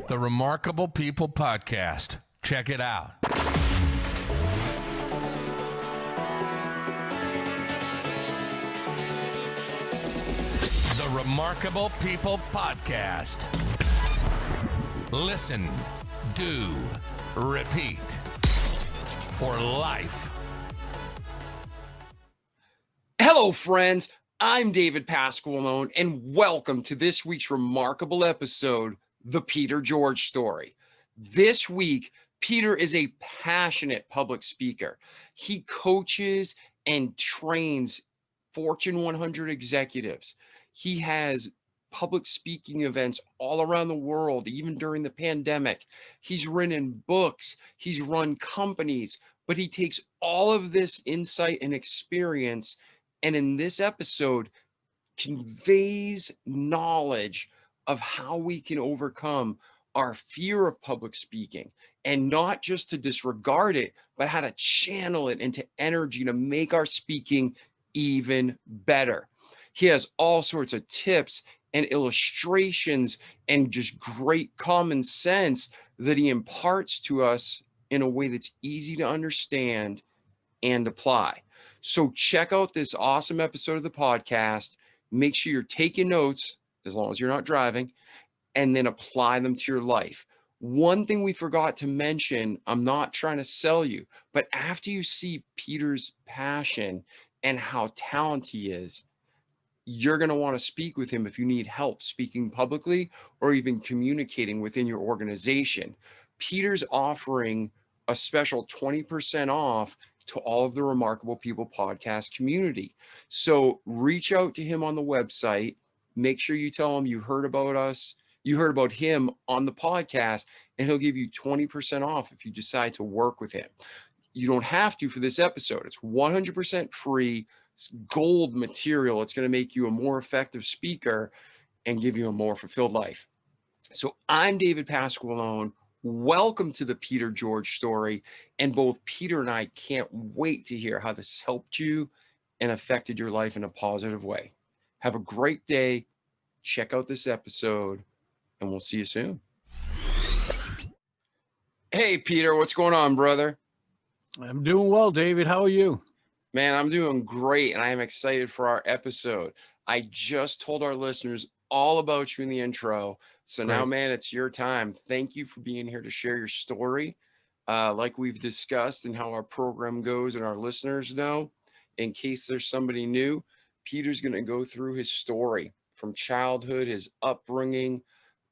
The Remarkable People Podcast. Check it out. The Remarkable People Podcast. Listen, do, repeat. For life. Hello, friends. I'm David Pasqualone, and welcome to this week's remarkable episode, The Peter George Story. This week, Peter is a passionate public speaker. He coaches and trains Fortune 100 executives. He has public speaking events all around the world, even during the pandemic. He's written books, he's run companies, but he takes all of this insight and experience, and in this episode, conveys knowledge of how we can overcome our fear of public speaking, and not just to disregard it, but how to channel it into energy to make our speaking even better. He has all sorts of tips and illustrations and just great common sense that he imparts to us in a way that's easy to understand and apply. So check out this awesome episode of the podcast. Make sure you're taking notes, as long as you're not driving, and then apply them to your life. One thing we forgot to mention, I'm not trying to sell you, but after you see Peter's passion and how talented he is, you're going to want to speak with him if you need help speaking publicly or even communicating within your organization. Peter's offering a special 20% off to all of the Remarkable People podcast community. So reach out to him on the website. Make sure you tell him you heard about us, you heard about him on the podcast, and he'll give you 20% off if you decide to work with him. You don't have to for this episode. It's 100% free. It's gold material. It's going to make you a more effective speaker and give you a more fulfilled life. So I'm David Pasqualone. Welcome to the Peter George Story. And both Peter and I can't wait to hear how this has helped you and affected your life in a positive way. Have a great day. Check out this episode, and we'll see you soon. Hey, Peter, what's going on, brother? I'm doing well, David. How are you? Man, I'm doing great, and I am excited for our episode. I just told our listeners all about you in the intro. So now, man, it's your time. Thank you for being here to share your story. Like we've discussed and how our program goes, and our listeners know, in case there's somebody new, Peter's going to go through his story from childhood, his upbringing,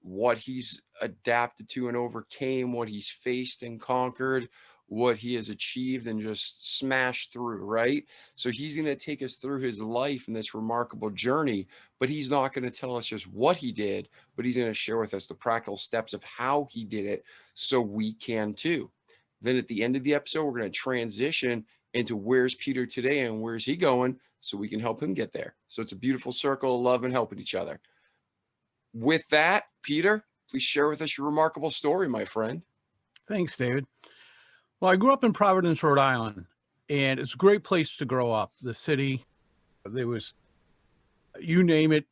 what he's adapted to and overcame, what he's faced and conquered, what he has achieved and just smashed through, right? So he's going to take us through his life in this remarkable journey, but he's not going to tell us just what he did, but he's going to share with us the practical steps of how he did it so we can too. Then at the end of the episode, we're going to transition into where's Peter today and where's he going so we can help him get there. So it's a beautiful circle of love and helping each other. With that, Peter, please share with us your remarkable story, my friend. Thanks, David. Well, I grew up in Providence, Rhode Island, and it's a great place to grow up. The city, there was, you name it,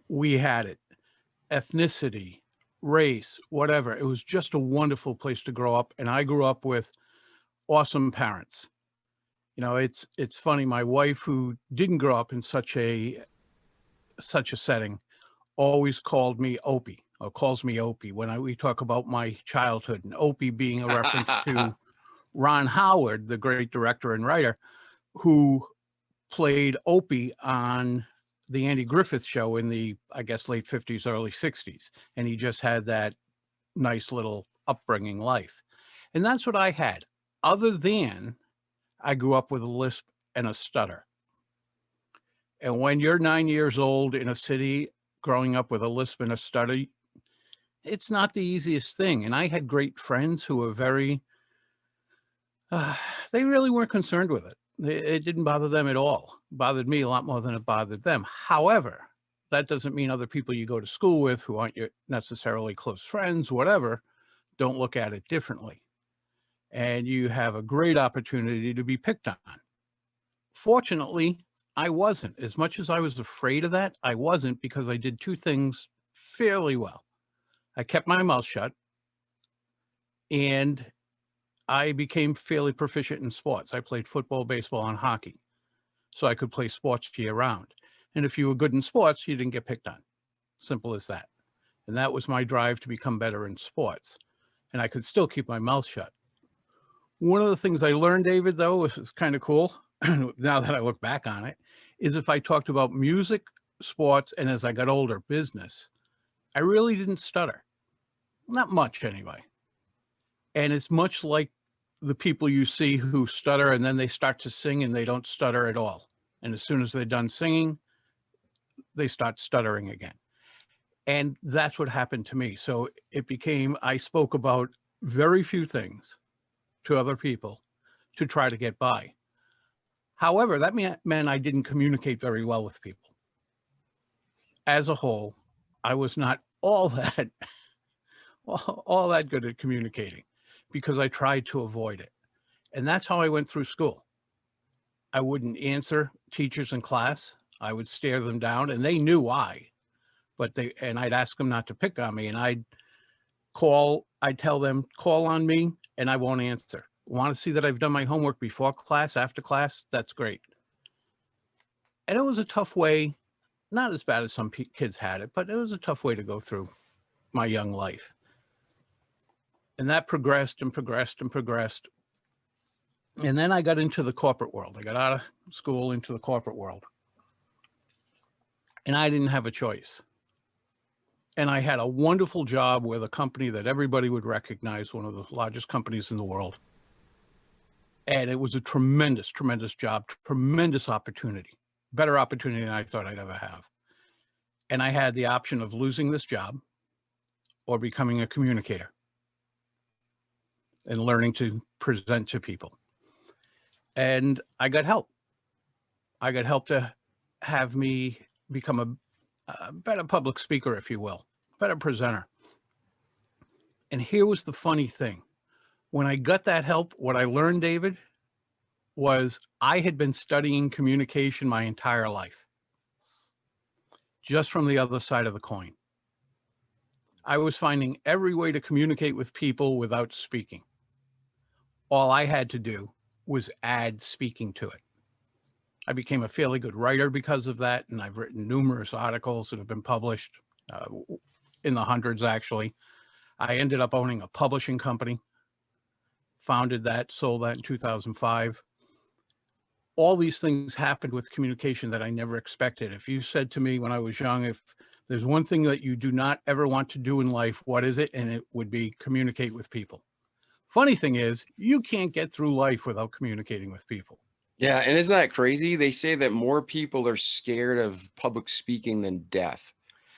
we had it. Ethnicity, race, whatever. It was just a wonderful place to grow up, and I grew up with awesome parents. You know, it's funny. My wife, who didn't grow up in such a setting, always called me Opie, or calls me Opie when we talk about my childhood, and Opie being a reference to Ron Howard, the great director and writer, who played Opie on the Andy Griffith Show in the, I guess, late 50s, early 60s. And he just had that nice little upbringing life. And that's what I had, other than I grew up with a lisp and a stutter. And when you're 9 years old in a city, growing up with a lisp and a stutter, it's not the easiest thing. And I had great friends who were very, they really weren't concerned with it. It didn't bother them at all. It bothered me a lot more than it bothered them. However, that doesn't mean other people you go to school with who aren't your necessarily close friends, whatever, don't look at it differently. And you have a great opportunity to be picked on. Fortunately, I wasn't. As much as I was afraid of that, I wasn't, because I did two things fairly well. I kept my mouth shut, and I became fairly proficient in sports. I played football, baseball, and hockey, so I could play sports year round. And if you were good in sports, you didn't get picked on. Simple as that. And that was my drive to become better in sports. And I could still keep my mouth shut. One of the things I learned, David, though, which is kind of cool, now that I look back on it, is if I talked about music, sports, and as I got older, business, I really didn't stutter. Not much, anyway. And it's much like the people you see who stutter and then they start to sing and they don't stutter at all. And as soon as they're done singing, they start stuttering again. And that's what happened to me. So it became, I spoke about very few things to other people to try to get by. However, that meant I didn't communicate very well with people. As a whole, I was not all that good at communicating because I tried to avoid it. And that's how I went through school. I wouldn't answer teachers in class. I would stare them down, and they knew why. And I'd ask them not to pick on me, and I'd tell them, call on me, and I won't answer. Want to see that I've done my homework before class, after class? That's great. And it was a tough way, not as bad as some kids had it, but it was a tough way to go through my young life. And that progressed and progressed and progressed. And then I got into the corporate world. I got out of school into the corporate world. And I didn't have a choice. And I had a wonderful job with a company that everybody would recognize, one of the largest companies in the world. And it was a tremendous, tremendous job, tremendous opportunity, better opportunity than I thought I'd ever have. And I had the option of losing this job or becoming a communicator and learning to present to people. And I got help. I got help to have me become a better public speaker, if you will, better presenter. And here was the funny thing. When I got that help, what I learned, David, was I had been studying communication my entire life, just from the other side of the coin. I was finding every way to communicate with people without speaking. All I had to do was add speaking to it. I became a fairly good writer because of that, and I've written numerous articles that have been published in the hundreds, actually. I ended up owning a publishing company, founded that, sold that in 2005. All these things happened with communication that I never expected. If you said to me when I was young, if there's one thing that you do not ever want to do in life, what is it? And it would be communicate with people. Funny thing is, you can't get through life without communicating with people. Yeah, and isn't that crazy? They say that more people are scared of public speaking than death.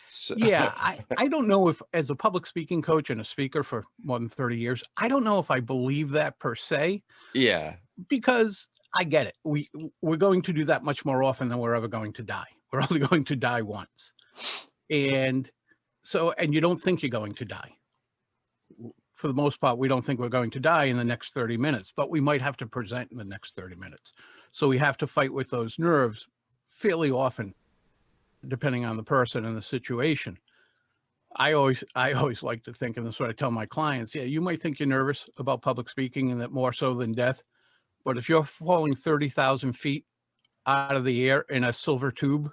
So Yeah, I don't know if, as a public speaking coach and a speaker for more than 30 years, I don't know if I believe that per se, yeah, because I get it. We're going to do that much more often than we're ever going to die. We're only going to die once. And you don't think you're going to die. For the most part, we don't think we're going to die in the next 30 minutes, but we might have to present in the next 30 minutes. So we have to fight with those nerves fairly often, depending on the person and the situation. I always like to think, and that's what I tell my clients, yeah, you might think you're nervous about public speaking and that more so than death, but if you're falling 30,000 feet out of the air in a silver tube,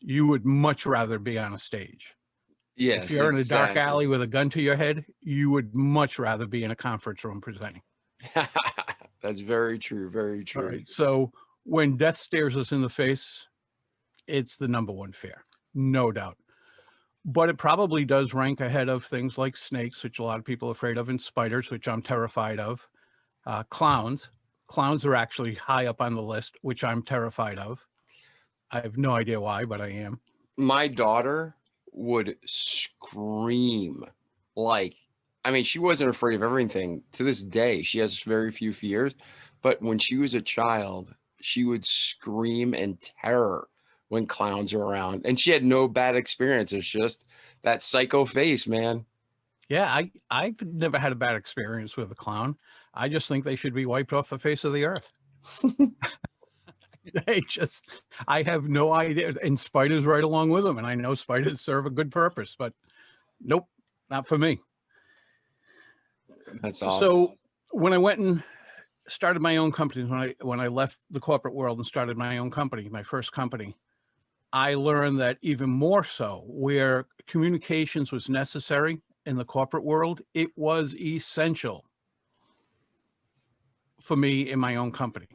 you would much rather be on a stage. yes. If you're in a dark exactly. alley with a gun to your head, you would much rather be in a conference room presenting. That's very true. Very true. All right. So when death stares us in the face, it's the number one fear, no doubt. But it probably does rank ahead of things like snakes, which a lot of people are afraid of, and spiders, which I'm terrified of. Clowns. Clowns are actually high up on the list, which I'm terrified of. I have no idea why, but I am. My daughter would scream she wasn't afraid of everything. To this day, she has very few fears. But when she was a child, she would scream in terror when clowns are around. And she had no bad experience. It's just that psycho face, man. Yeah, I've never had a bad experience with a clown. I just think they should be wiped off the face of the earth. I have no idea. And spiders right along with them. And I know spiders serve a good purpose, but nope, Not for me. That's awesome. So when I went and started my own company, when I left the corporate world and started my own company, my first company, I learned that even more so, where communications was necessary in the corporate world, it was essential for me in my own company.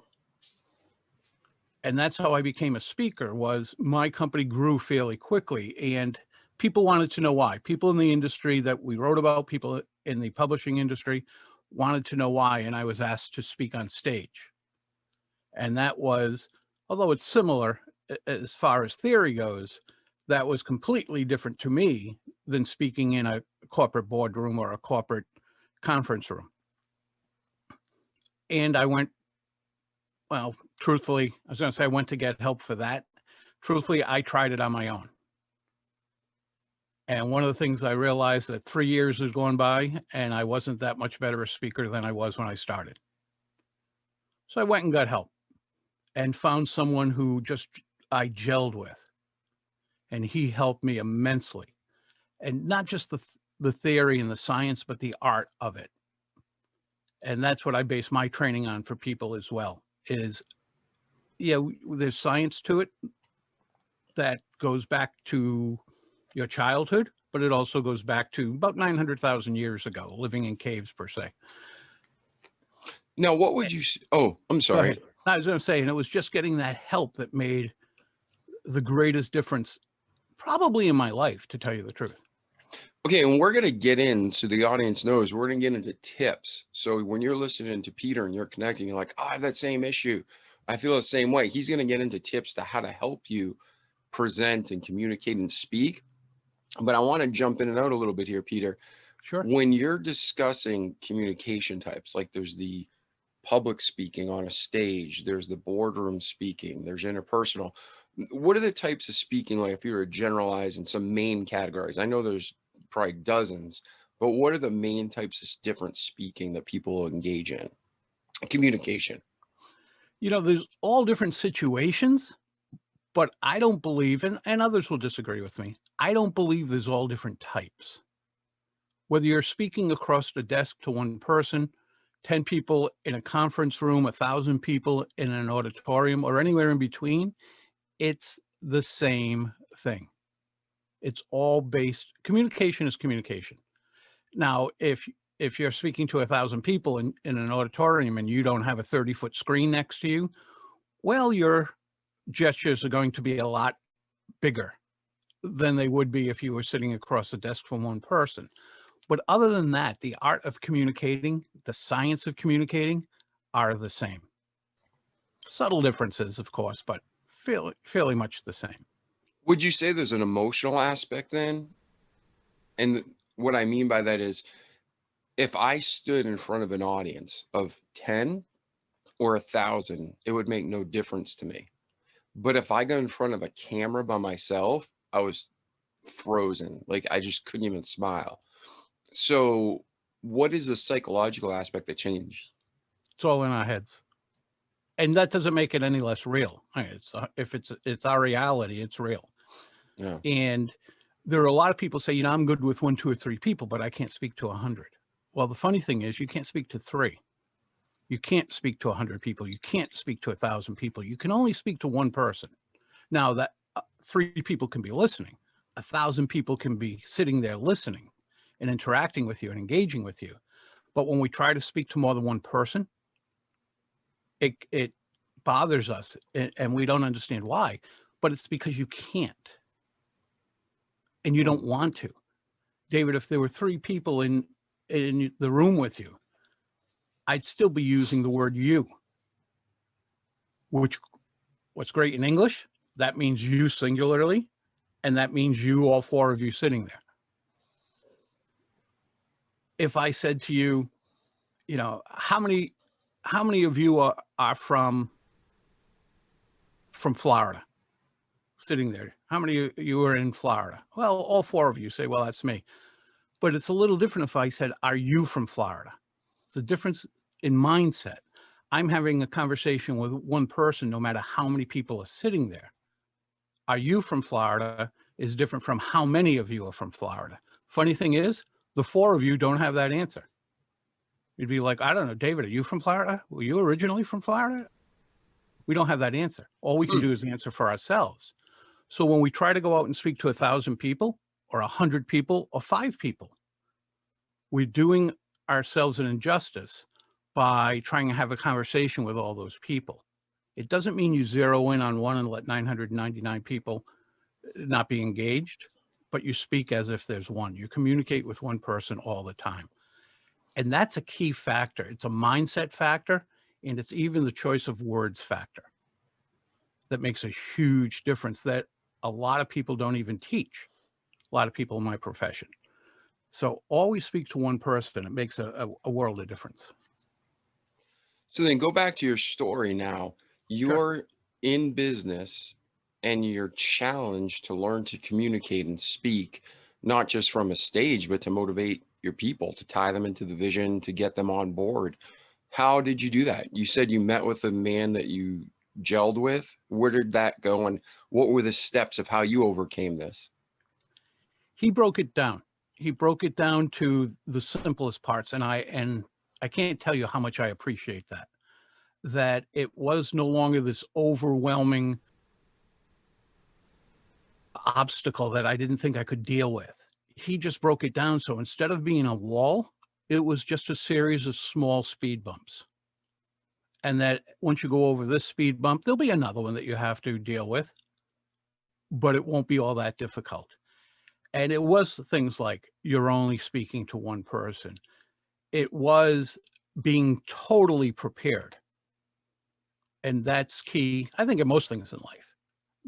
And that's how I became a speaker. Was my company grew fairly quickly, and people wanted to know why. People in the industry that we wrote about, people in the publishing industry, wanted to know why, and I was asked to speak on stage. And that was, although it's similar as far as theory goes, that was completely different to me than speaking in a corporate boardroom or a corporate conference room. And I went, well, truthfully, I was going to say I went to get help for that. Truthfully, I tried it on my own. And one of the things I realized that 3 years has gone by and I wasn't that much better a speaker than I was when I started. So I went and got help and found someone who just I gelled with. And he helped me immensely. And not just the theory and the science, but the art of it. And that's what I base my training on for people as well, is, yeah, there's science to it that goes back to your childhood, but it also goes back to about 900,000 years ago, living in caves per se. Now, what would you, oh, I'm sorry. I was going to say, and it was just getting that help that made the greatest difference probably in my life, to tell you the truth. Okay, and we're going to get in, so the audience knows, we're going to get into tips. So when you're listening to Peter and you're connecting, you're like, oh, I have that same issue. I feel the same way. He's going to get into tips to how to help you present and communicate and speak. But I want to jump in and out a little bit here, Peter. Sure. When you're discussing communication types, like there's the public speaking on a stage, there's the boardroom speaking, there's interpersonal. What are the types of speaking, like if you were to generalize in some main categories? I know there's probably dozens, but what are the main types of different speaking that people engage in? Communication. You know, there's all different situations, but I don't believe, and others will disagree with me, I don't believe there's all different types. Whether you're speaking across the desk to one person, 10 people in a conference room, 1,000 people in an auditorium, or anywhere in between, it's the same thing. It's all based, communication is communication. Now, if you're speaking to 1,000 people in an auditorium and you don't have a 30-foot screen next to you, well, your gestures are going to be a lot bigger than they would be if you were sitting across the desk from one person. But other than that, the art of communicating, the science of communicating are the same. Subtle differences, of course, but fairly much the same. Would you say there's an emotional aspect then? And what I mean by that is, if I stood in front of an audience of 10 or 1,000, it would make no difference to me. But if I got in front of a camera by myself, I was frozen. Like I just couldn't even smile. So what is the psychological aspect that changed? It's all in our heads. And that doesn't make it any less real. If it's our reality, it's real. Yeah. And there are a lot of people say, you know, I'm good with 1, 2, or 3 people, but I can't speak to 100. Well, the funny thing is you can't speak to 3. You can't speak to 100 people. You can't speak to 1,000 people. You can only speak to one person. Now that 3 people can be listening, 1,000 people can be sitting there listening and interacting with you and engaging with you. But when we try to speak to more than one person, it bothers us and we don't understand why, but it's because you can't. And you don't want to. David, if there were 3 people in the room with you, I'd still be using the word you, which what's great in English, that means you singularly, and that means you, all 4 of you sitting there. If I said to you, you know, how many of you are from Florida sitting there? How many of you are in Florida? Well, all 4 of you say, well, that's me. But it's a little different if I said, are you from Florida? It's a difference in mindset. I'm having a conversation with one person, no matter how many people are sitting there. Are you from Florida is different from how many of you are from Florida. Funny thing is, The four of you don't have that answer. You'd be like, I don't know, David, are you from Florida? Were you originally from Florida? We don't have that answer. All we can do is answer for ourselves. So when we try to go out and speak to 1,000 people or 100 people or 5 people, we're doing ourselves an injustice by trying to have a conversation with all those people. It doesn't mean you zero in on one and let 999 people not be engaged, but you speak as if there's one. You communicate with one person all the time. And that's a key factor. It's a mindset factor, and it's even the choice of words factor that makes a huge difference that a lot of people don't even teach, a lot of people in my profession. So always speak to one person. It makes a world of difference. So then go back to your story now. You're Sure. in business and you're challenged to learn to communicate and speak, not just from a stage, but to motivate your people, to tie them into the vision, to get them on board. How did you do that? You said you met with a man that you gelled with. Where did that go? And what were the steps of how you overcame this? He broke it down. He broke it down to the simplest parts. And I can't tell you how much I appreciate that, that it was no longer this overwhelming obstacle that I didn't think I could deal with. He just broke it down. So instead of being a wall, it was just a series of small speed bumps. And that once you go over this speed bump, there'll be another one that you have to deal with, but it won't be all that difficult. And it was things like you're only speaking to one person. It was being totally prepared. And that's key, I think, in most things in life,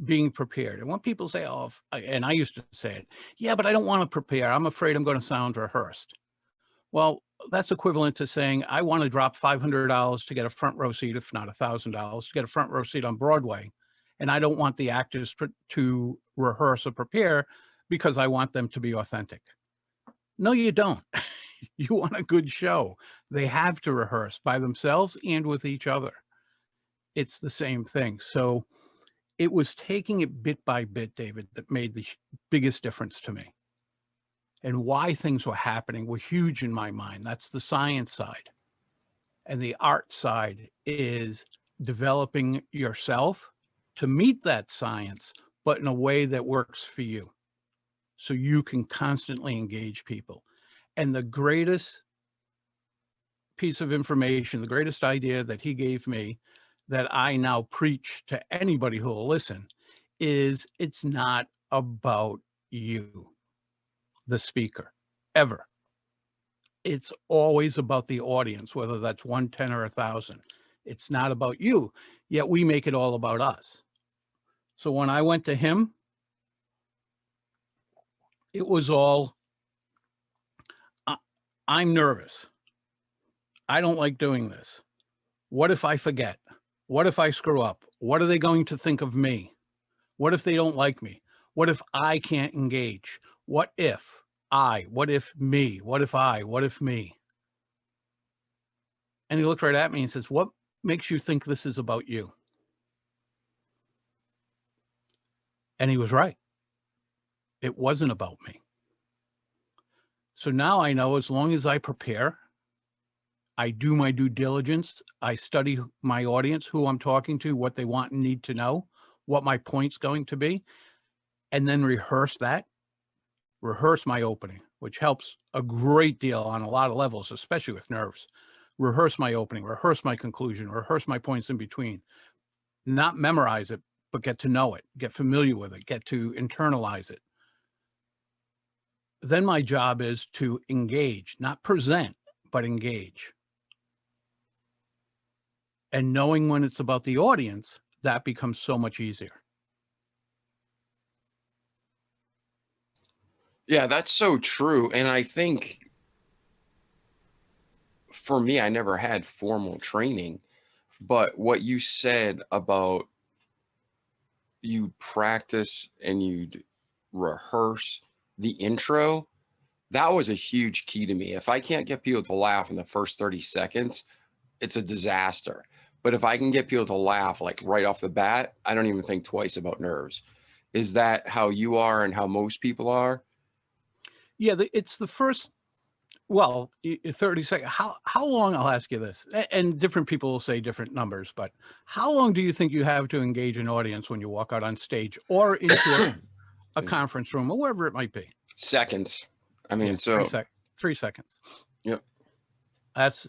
being prepared. And when people say, oh, and I used to say it, yeah, but I don't want to prepare. I'm afraid I'm going to sound rehearsed. Well, that's equivalent to saying, I want to drop $500 to get a front row seat, if not $1,000, to get a front row seat on Broadway. And I don't want the actors to rehearse or prepare because I want them to be authentic. No, you don't. You want a good show. They have to rehearse by themselves and with each other. It's the same thing. So it was taking it bit by bit, David, that made the biggest difference to me. And why things were happening were huge in my mind. That's the science side. And the art side is developing yourself to meet that science, but in a way that works for you. So you can constantly engage people. And the greatest piece of information, the greatest idea that he gave me that I now preach to anybody who will listen is it's not about you, the speaker, ever. It's always about the audience, whether that's 1, 10, or 1,000. It's not about you, yet we make it all about us. So when I went to him, it was all, I'm nervous. I don't like doing this. What if I forget? What if I screw up? What are they going to think of me? What if they don't like me? What if I can't engage? What if I? What if me? What if I? What if me? And he looked right at me and says, what makes you think this is about you? And he was right. It wasn't about me. So now I know as long as I prepare, I do my due diligence, I study my audience, who I'm talking to, what they want and need to know, what my point's going to be, and then rehearse my opening, which helps a great deal on a lot of levels, especially with nerves. Rehearse my opening, rehearse my conclusion, rehearse my points in between. Not memorize it, but get to know it, get familiar with it, get to internalize it. Then my job is to engage, not present, but engage. And knowing when it's about the audience, that becomes so much easier. Yeah, that's so true. And I think for me, I never had formal training, but what you said about you practice and you'd rehearse the intro, that was a huge key to me. If I can't get people to laugh in the first 30 seconds, it's a disaster. But if I can get people to laugh like right off the bat, I don't even think twice about nerves. Is that how you are and how most people are? Yeah, it's the first Well, 30 seconds. How long, I'll ask you this, and different people will say different numbers, but how long do you think you have to engage an audience when you walk out on stage or into a conference room or wherever it might be? Seconds. I mean, Yeah, so 3 seconds. Yep. That's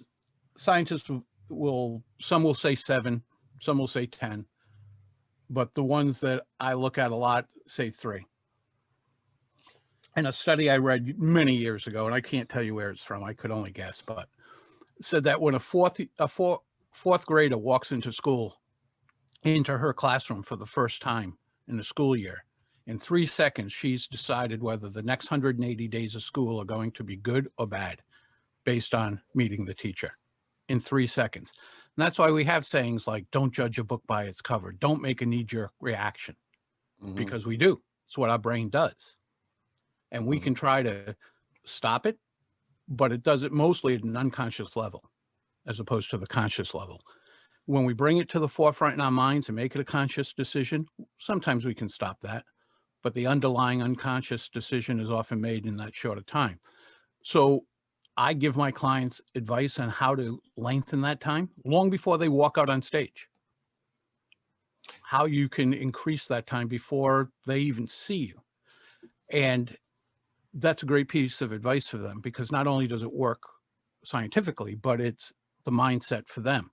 scientists some will say 7, some will say 10, but the ones that I look at a lot say 3. And a study I read many years ago, and I can't tell you where it's from, I could only guess, but said that when a fourth grader walks into her classroom for the first time in the school year, in 3 seconds, she's decided whether the next 180 days of school are going to be good or bad based on meeting the teacher in 3 seconds. And that's why we have sayings like, don't judge a book by its cover. Don't make a knee-jerk reaction, because we do. It's what our brain does. And we can try to stop it, but it does it mostly at an unconscious level as opposed to the conscious level. When we bring it to the forefront in our minds and make it a conscious decision, sometimes we can stop that, but the underlying unconscious decision is often made in that short of time. So I give my clients advice on how to lengthen that time long before they walk out on stage. How you can increase that time before they even see you. And that's a great piece of advice for them, because not only does it work scientifically, but it's the mindset for them.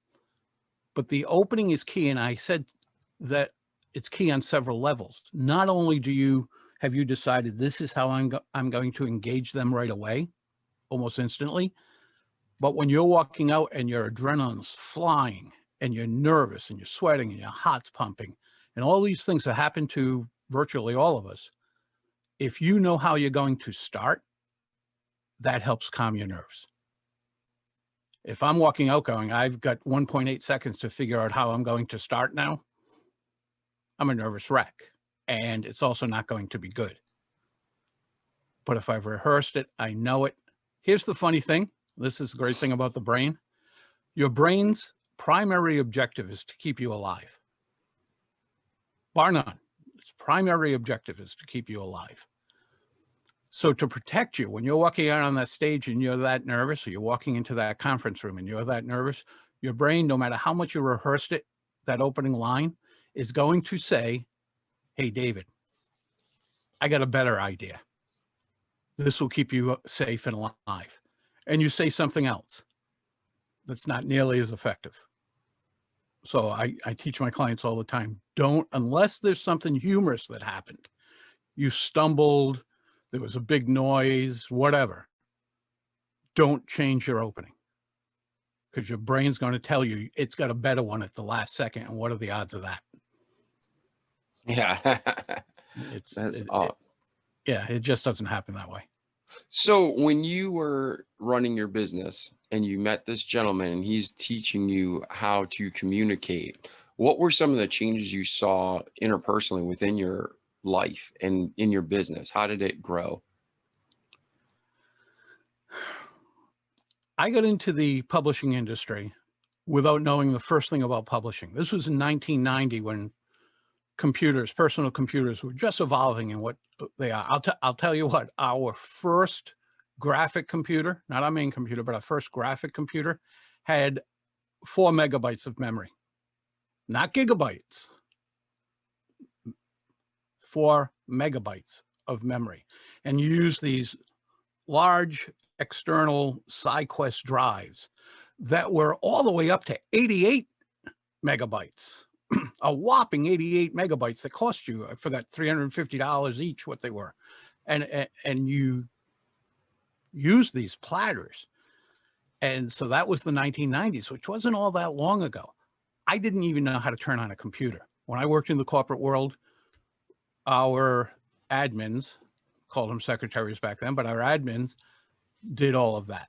But the opening is key. And I said that it's key on several levels. Not only have you decided this is how I'm going to engage them right away, almost instantly, but when you're walking out and your adrenaline's flying and you're nervous and you're sweating and your heart's pumping and all these things that happen to virtually all of us, if you know how you're going to start, that helps calm your nerves. If I'm walking out going, I've got 1.8 seconds to figure out how I'm going to start now, I'm a nervous wreck. And it's also not going to be good. But if I've rehearsed it, I know it. Here's the funny thing. This is the great thing about the brain. Your brain's primary objective is to keep you alive. Bar none. Its primary objective is to keep you alive. So to protect you, when you're walking out on that stage and you're that nervous, or you're walking into that conference room and you're that nervous, your brain, no matter how much you rehearsed it, that opening line is going to say, hey, David, I got a better idea. This will keep you safe and alive. And you say something else that's not nearly as effective. So I teach my clients all the time, unless there's something humorous that happened, you stumbled, there was a big noise, whatever, don't change your opening, because your brain's going to tell you it's got a better one at the last second. And what are the odds of that? Yeah. It just doesn't happen that way. So when you were running your business and you met this gentleman and he's teaching you how to communicate, what were some of the changes you saw interpersonally within your life and in your business? How did it grow? I got into the publishing industry without knowing the first thing about publishing. This was in 1990 when personal computers were just evolving in what they are. I'll tell you what, our first graphic computer, not our main computer, but our first graphic computer had 4 megabytes of memory, not gigabytes, 4 megabytes of memory. And you use these large external SideQuest drives that were all the way up to 88 megabytes. A whopping 88 megabytes that cost you, I forgot, $350 each, what they were. And you use these platters. And so that was the 1990s, which wasn't all that long ago. I didn't even know how to turn on a computer. When I worked in the corporate world, our admins, called them secretaries back then, but our admins did all of that.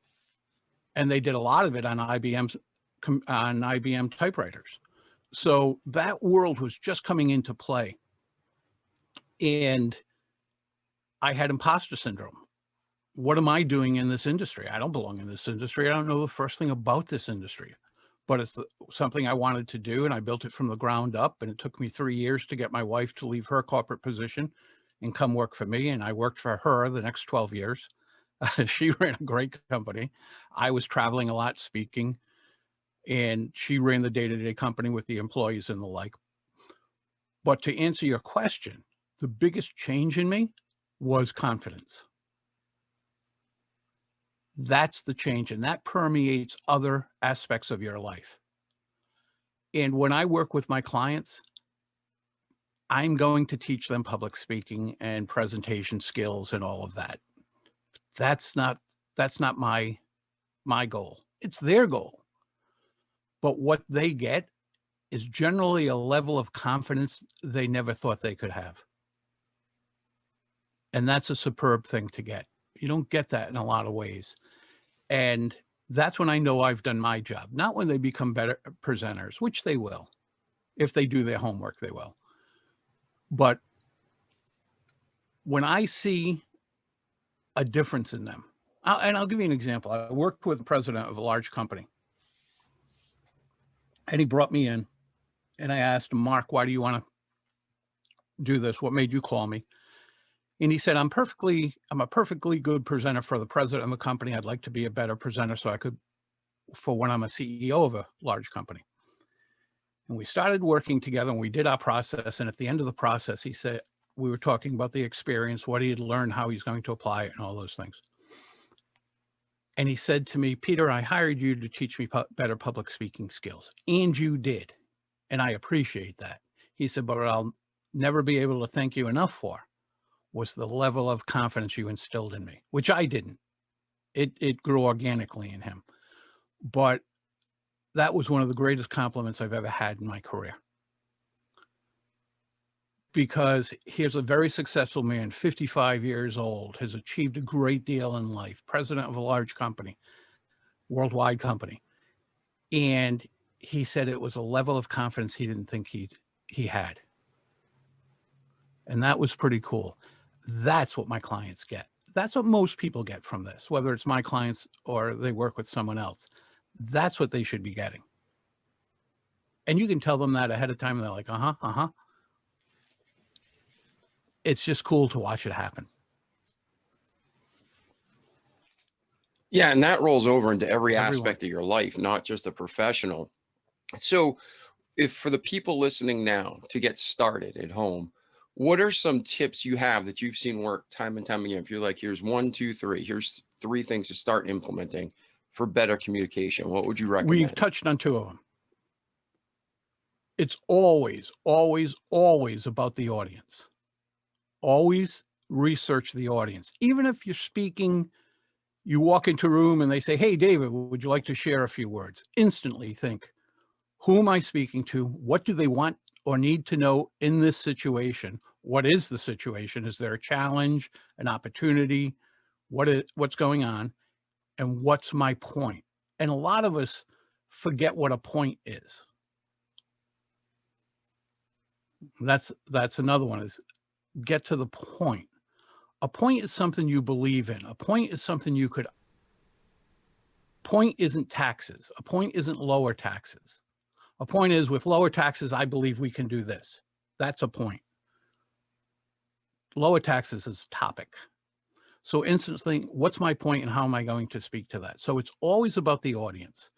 And they did a lot of it on IBM typewriters. So that world was just coming into play. And I had imposter syndrome. What am I doing in this industry? I don't belong in this industry. I don't know the first thing about this industry, but it's something I wanted to do. And I built it from the ground up. And it took me 3 years to get my wife to leave her corporate position and come work for me. And I worked for her the next 12 years. She ran a great company. I was traveling a lot speaking, and she ran the day-to-day company with the employees and the like. But to answer your question, the biggest change in me was confidence. That's the change, and that permeates other aspects of your life. And when I work with my clients, I'm going to teach them public speaking and presentation skills and all of that. That's not my goal. It's their goal. But what they get is generally a level of confidence they never thought they could have. And that's a superb thing to get. You don't get that in a lot of ways. And that's when I know I've done my job, not when they become better presenters, which they will. If they do their homework, they will. But when I see a difference in them, I'll give you an example. I worked with the president of a large company, and he brought me in, and I asked him, Mark, why do you want to do this? What made you call me? And he said, I'm a perfectly good presenter for the president of the company. I'd like to be a better presenter so I could, for when I'm a CEO of a large company. And we started working together, and we did our process. And at the end of the process, he said, we were talking about the experience, what he had learned, how he's going to apply it, and all those things. And he said to me, Peter, I hired you to teach me better public speaking skills. And you did. And I appreciate that. He said, but what I'll never be able to thank you enough for was the level of confidence you instilled in me, which I didn't. It grew organically in him. But that was one of the greatest compliments I've ever had in my career. Because here's a very successful man, 55 years old, has achieved a great deal in life, president of a large company, worldwide company. And he said it was a level of confidence he didn't think he had. And that was pretty cool. That's what my clients get. That's what most people get from this, whether it's my clients or they work with someone else. That's what they should be getting. And you can tell them that ahead of time. And they're like, uh-huh. It's just cool to watch it happen. Yeah, and that rolls over into every aspect of your life, not just a professional. So if for the people listening now to get started at home, what are some tips you have that you've seen work time and time again? If you're like, here's 1, 2, 3, here's 3 things to start implementing for better communication, what would you recommend? We've touched on 2 of them. It's always, always, always about the audience. Always research the audience. Even if you're speaking, you walk into a room and they say, hey, David, would you like to share a few words? Instantly think, who am I speaking to? What do they want or need to know in this situation? What is the situation? Is there a challenge, an opportunity? What's going on? And what's my point? And a lot of us forget what a point is. That's another one, is get to the point. A point is something you believe in. A point is something you could. Point isn't taxes. A point isn't lower taxes. A point is, with lower taxes, I believe we can do this. That's a point. Lower taxes is a topic. So instantly, what's my point and how am I going to speak to that? So it's always about the audience.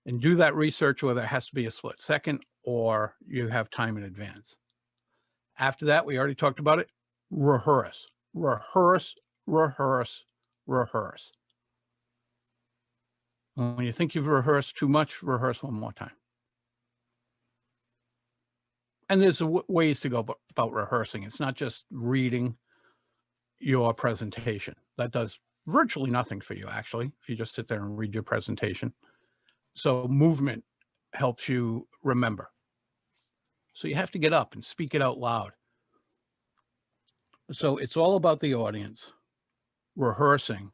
And do that research, whether it has to be a split second or you have time in advance. After that, we already talked about it. Rehearse, rehearse, rehearse, rehearse. When you think you've rehearsed too much, rehearse one more time. And there's ways to go about rehearsing. It's not just reading your presentation. That does virtually nothing for you, actually, if you just sit there and read your presentation. So movement helps you remember. So you have to get up and speak it out loud. So it's all about the audience, rehearsing.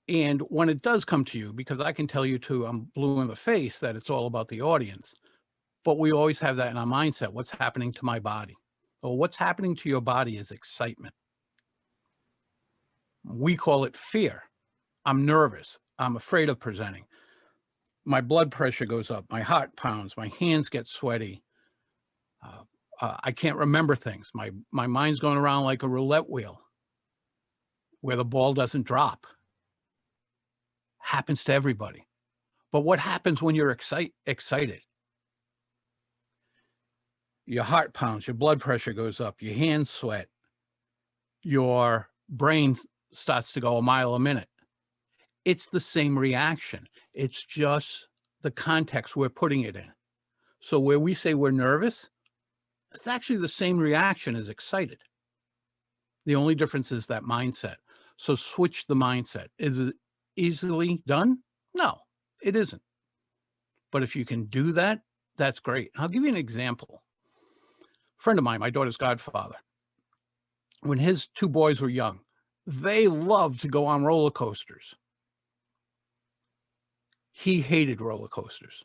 And when it does come to you, because I can tell you too, I'm blue in the face that it's all about the audience, but we always have that in our mindset. What's happening to my body? Well, what's happening to your body is excitement. We call it fear. I'm nervous. I'm afraid of presenting. My blood pressure goes up. My heart pounds. My hands get sweaty. I can't remember things. My mind's going around like a roulette wheel. where the ball doesn't drop. Happens to everybody. But what happens when you're excited? Your heart pounds, your blood pressure goes up, your hands sweat, your brain starts to go a mile a minute. It's the same reaction. It's just the context we're putting it in. So where we say we're nervous, it's actually the same reaction as excited. The only difference is that mindset. So switch the mindset. Is it easily done? No, it isn't. But if you can do that, that's great. I'll give you an example. A friend of mine, my daughter's godfather, when his two boys were young, they loved to go on roller coasters. He hated roller coasters.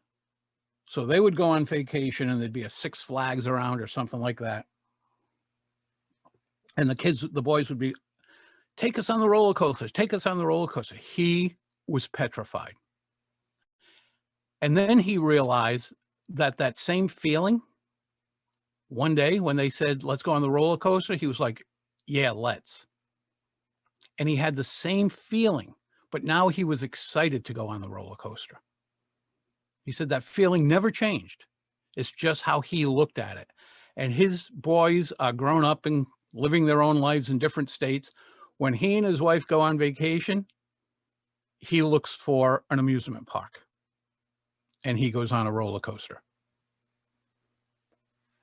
So they would go on vacation and there'd be a Six Flags around or something like that. And the boys would be, take us on the roller coasters, take us on the roller coaster. He was petrified. And then he realized that same feeling, one day when they said, let's go on the roller coaster, he was like, yeah, let's. And he had the same feeling, but now he was excited to go on the roller coaster. He said that feeling never changed. It's just how he looked at it. And his boys are grown up and living their own lives in different states. When he and his wife go on vacation, he looks for an amusement park and he goes on a roller coaster.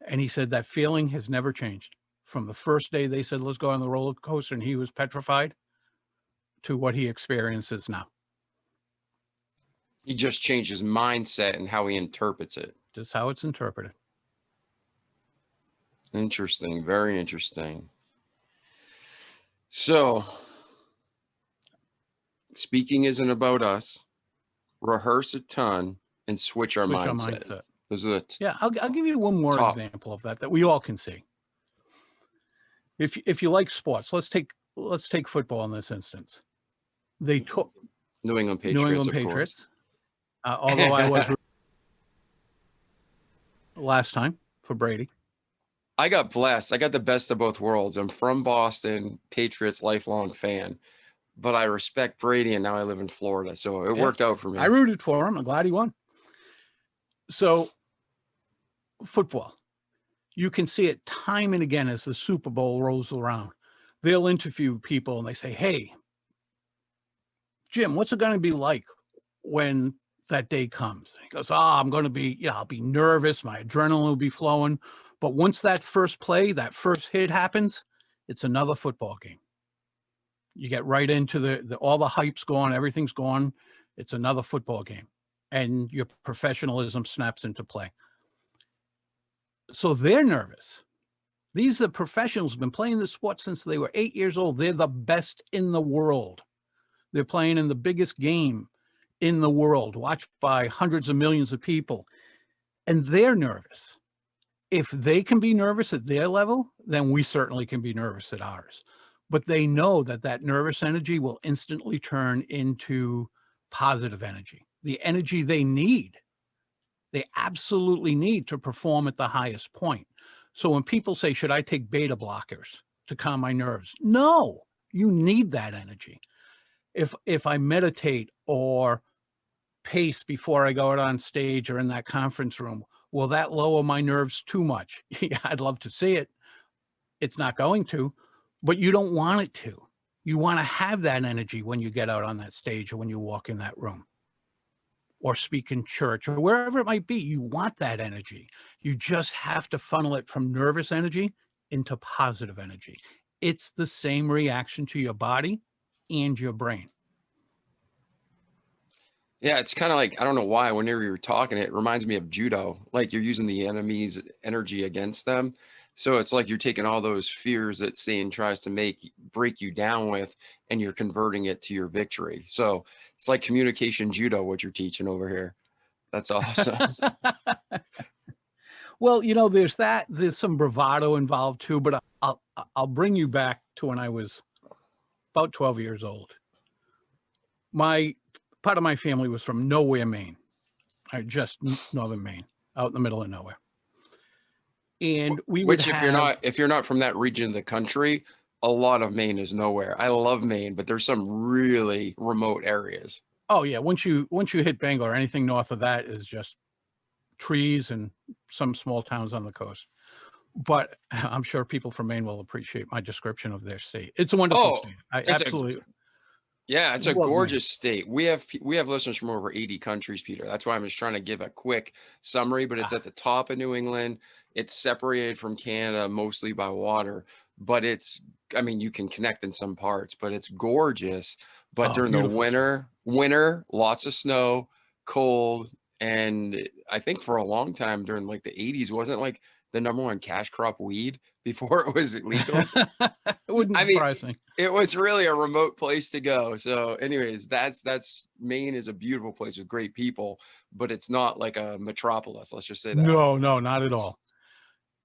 And he said that feeling has never changed from the first day they said, let's go on the roller coaster and he was petrified to what he experiences now. He just changed his mindset and how he interprets it. Just how it's interpreted. Interesting. Very interesting. So, speaking isn't about us. Rehearse a ton and switch our mindset. Those are yeah, I'll give you one more example of that we all can see. If you like sports, let's take football in this instance. They took New England Patriots. Although I was last time for Brady. I got blessed. I got the best of both worlds. I'm from Boston, Patriots lifelong fan, but I respect Brady and now I live in Florida. So it worked out for me. I rooted for him. I'm glad he won. So football, you can see it time and again as the Super Bowl rolls around. They'll interview people and they say, hey, Jim, what's it going to be like when that day comes? And he goes, I'm going to be, I'll be nervous. My adrenaline will be flowing. But once that first play, that first hit happens, it's another football game. You get right into all the hype's gone, everything's gone. It's another football game. And your professionalism snaps into play. So they're nervous. These are professionals who've been playing this sport since they were 8 years old. They're the best in the world. They're playing in the biggest game in the world, watched by hundreds of millions of people. And they're nervous. If they can be nervous at their level, then we certainly can be nervous at ours. But they know that nervous energy will instantly turn into positive energy, the energy they need. They absolutely need to perform at the highest point. So when people say, should I take beta blockers to calm my nerves? No, you need that energy. If I meditate or pace before I go out on stage or in that conference room, will that lower my nerves too much? Yeah, I'd love to see it. It's not going to, but you don't want it to. You want to have that energy when you get out on that stage or when you walk in that room or speak in church or wherever it might be. You want that energy. You just have to funnel it from nervous energy into positive energy. It's the same reaction to your body and your brain. Yeah, it's kind of like, I don't know why, whenever you're talking, it reminds me of Judo. Like you're using the enemy's energy against them. So it's like you're taking all those fears that Satan tries to break you down with, and you're converting it to your victory. So it's like communication Judo, what you're teaching over here. That's awesome. Well, there's some bravado involved too, but I'll bring you back to when I was about 12 years old. Part of my family was from nowhere, Maine. Just northern Maine, out in the middle of nowhere. And if you're not from that region of the country, a lot of Maine is nowhere. I love Maine, but there's some really remote areas. Oh yeah, once you hit Bangor, anything north of that is just trees and some small towns on the coast. But I'm sure people from Maine will appreciate my description of their state. It's a wonderful Oh, state. I it's a absolutely yeah, it's a love Maine. gorgeous state. We have listeners from over 80 countries, Peter. That's why I'm just trying to give a quick summary, but it's Ah, at the top of New England. It's separated from Canada mostly by water, but I mean, you can connect in some parts, but it's gorgeous. But oh, during the beautiful state. winter, lots of snow, cold, and I think for a long time during like the 80s, wasn't like the number one cash crop weed before it was illegal. It wouldn't I mean, surprise me. it was really a remote place to go. So, anyways, that's Maine is a beautiful place with great people, but it's not like a metropolis. Let's just say that. No, no, not at all.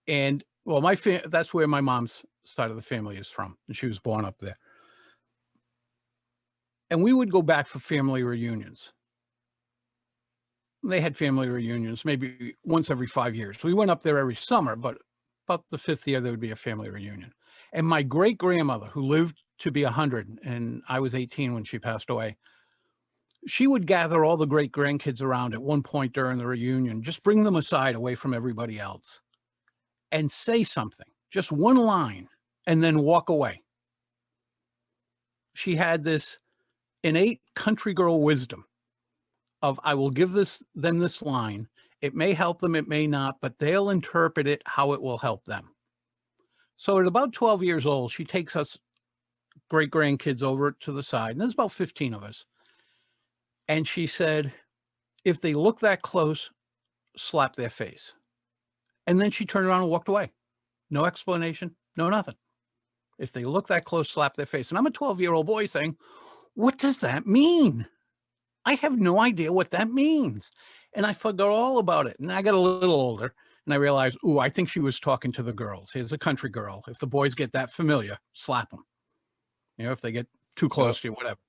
And well, that's where my mom's side of the family is from, and she was born up there. And we would go back for family reunions. They had family reunions maybe once every 5 years. We went up there every summer, but about the 5th year, there would be a family reunion. And my great-grandmother, who lived to be 100, and I was 18 when she passed away, she would gather all the great-grandkids around at one point during the reunion, just bring them aside away from everybody else, and say something, just one line, and then walk away. She had this innate country girl wisdom of, I will give them this line. It may help them, it may not, but they'll interpret it how it will help them. So at about 12 years old, she takes us great grandkids over to the side, and there's about 15 of us. And she said, if they look that close, slap their face. And then she turned around and walked away. No explanation, no nothing. If they look that close, slap their face. And I'm a 12-year-old boy saying, what does that mean? I have no idea what that means. And I forgot all about it. And I got a little older and I realized, ooh, I think she was talking to the girls. Here's a country girl. If the boys get that familiar, slap them. You know, if they get too close to you, whatever.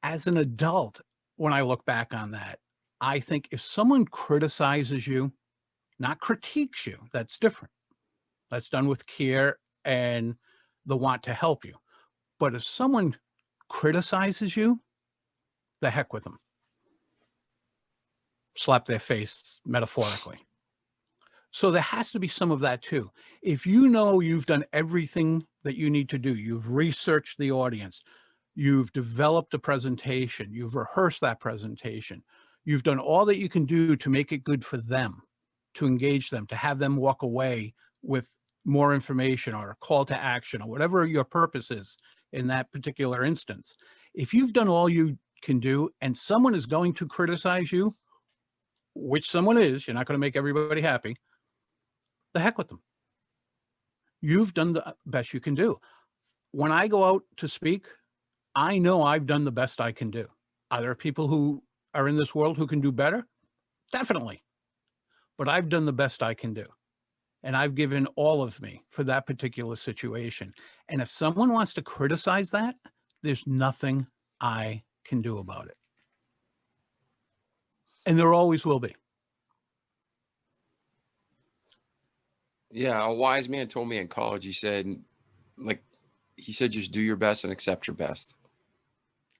As an adult, when I look back on that, I think if someone criticizes you, not critiques you, that's different. That's done with care and the want to help you. But if someone criticizes you, the heck with them. Slap their face, metaphorically. So there has to be some of that too. If you know you've done everything that you need to do, you've researched the audience, you've developed a presentation, you've rehearsed that presentation, you've done all that you can do to make it good for them, to engage them, to have them walk away with more information or a call to action or whatever your purpose is in that particular instance. If you've done all you can do and someone is going to criticize you, which someone is, you're not going to make everybody happy, the heck with them. You've done the best you can do. When I go out to speak, I know I've done the best I can do. Are there people who are in this world who can do better? Definitely. But I've done the best I can do. And I've given all of me for that particular situation. And if someone wants to criticize that, there's nothing I can do about it. And there always will be. Yeah, a wise man told me in college, he said, just do your best and accept your best.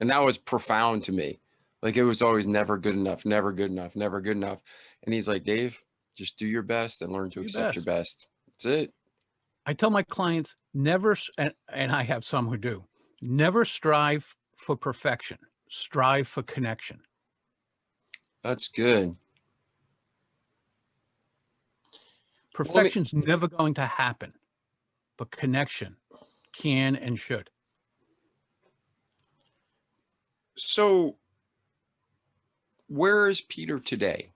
And that was profound to me. Like it was always never good enough, never good enough, never good enough. And he's like, Dave, just do your best and learn to accept your best. That's it. I tell my clients, never, and I have some who do, never strive for perfection, strive for connection. That's good. Perfection's never going to happen, but connection can and should. So where is Peter today?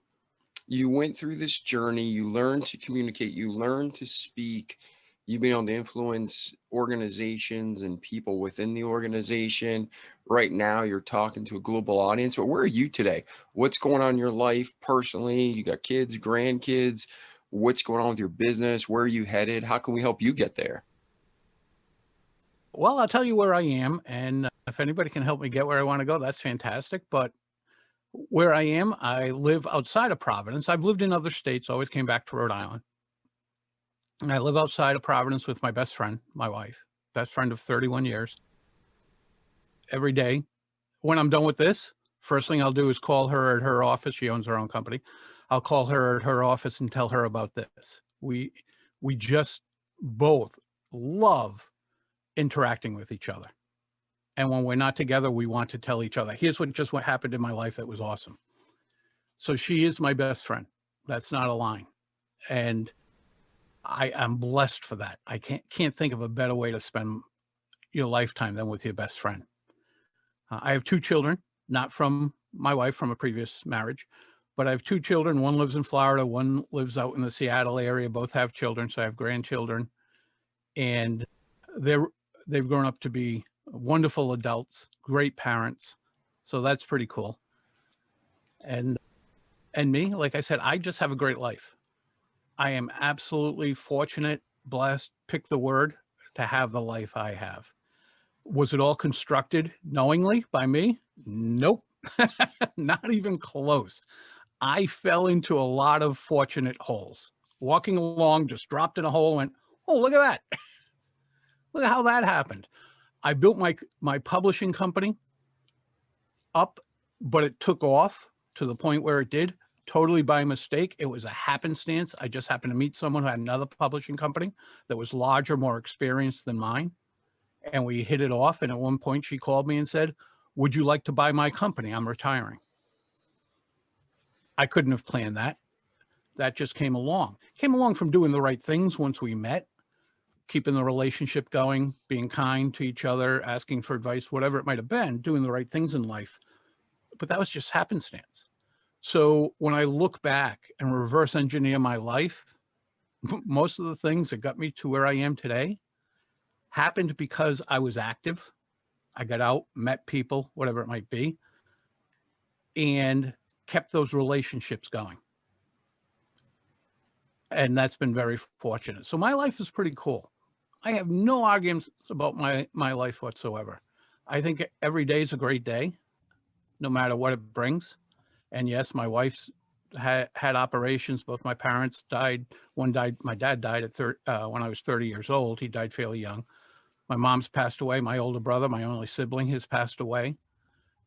You went through this journey, you learned to communicate, you learned to speak, you've been able to influence organizations and people within the organization. Right now, you're talking to a global audience, but where are you today? What's going on in your life personally? You got kids, grandkids. What's going on with your business? Where are you headed? How can we help you get there? Well, I'll tell you where I am. And if anybody can help me get where I want to go, that's fantastic. But where I am, I live outside of Providence. I've lived in other states, always came back to Rhode Island. And I live outside of Providence with my best friend, my wife. best friend of 31 years. Every day, when I'm done with this, first thing I'll do is call her at her office. She owns her own company. I'll call her at her office and tell her about this. We just both love interacting with each other. And when we're not together, we want to tell each other, here's what happened in my life that was awesome. So she is my best friend. That's not a line. And I'm blessed for that. I can't think of a better way to spend your lifetime than with your best friend. I have 2 children, not from my wife, from a previous marriage, but I have 2 children. One lives in Florida. One lives out in the Seattle area. Both have children. So I have grandchildren, and they've grown up to be wonderful adults, great parents. So that's pretty cool. And me, like I said, I just have a great life. I am absolutely fortunate, blessed, pick the word, to have the life I have. Was it all constructed knowingly by me? Nope. Not even close. I fell into a lot of fortunate holes. Walking along, just dropped in a hole and went, oh, look at that. Look at how that happened. I built my publishing company up, but it took off to the point where it did totally by mistake. It was a happenstance. I just happened to meet someone who had another publishing company that was larger, more experienced than mine. And we hit it off. And at one point she called me and said, would you like to buy my company? I'm retiring. I couldn't have planned that. That just came along. Came along from doing the right things once we met, keeping the relationship going, being kind to each other, asking for advice, whatever it might have been, doing the right things in life. But that was just happenstance. So when I look back and reverse engineer my life, most of the things that got me to where I am today happened because I was active. I got out, met people, whatever it might be, and kept those relationships going. And that's been very fortunate. So my life is pretty cool. I have no arguments about my life whatsoever. I think every day is a great day, no matter what it brings. And yes, my wife's had operations. Both my parents died. One died, my dad died at when I was 30 years old. He died fairly young. My mom's passed away. My older brother, my only sibling, has passed away.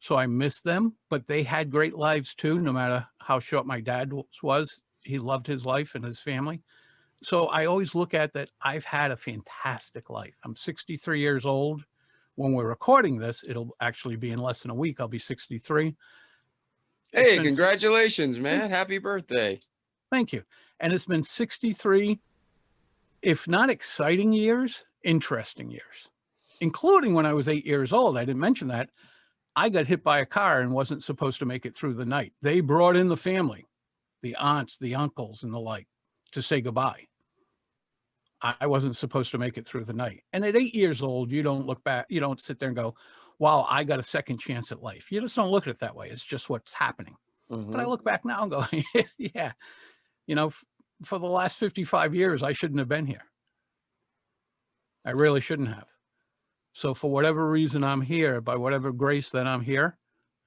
So I miss them, but they had great lives too, no matter how short my dad was. He loved his life and his family. So I always look at that. I've had a fantastic life. I'm 63 years old. When we're recording this, it'll actually be in less than a week. I'll be 63. Hey, congratulations, man. Happy birthday. Thank you. And it's been 63, if not exciting years, interesting years, including when I was 8 years old. I didn't mention that. I got hit by a car and wasn't supposed to make it through the night. They brought in the family, the aunts, the uncles, and the like, to say goodbye. I wasn't supposed to make it through the night. And at 8 years old, you don't look back, you don't sit there and go, wow, I got a second chance at life. You just don't look at it that way. It's just what's happening. Mm-hmm. But I look back now and go, yeah, for the last 55 years, I shouldn't have been here. I really shouldn't have. So for whatever reason I'm here, by whatever grace that I'm here,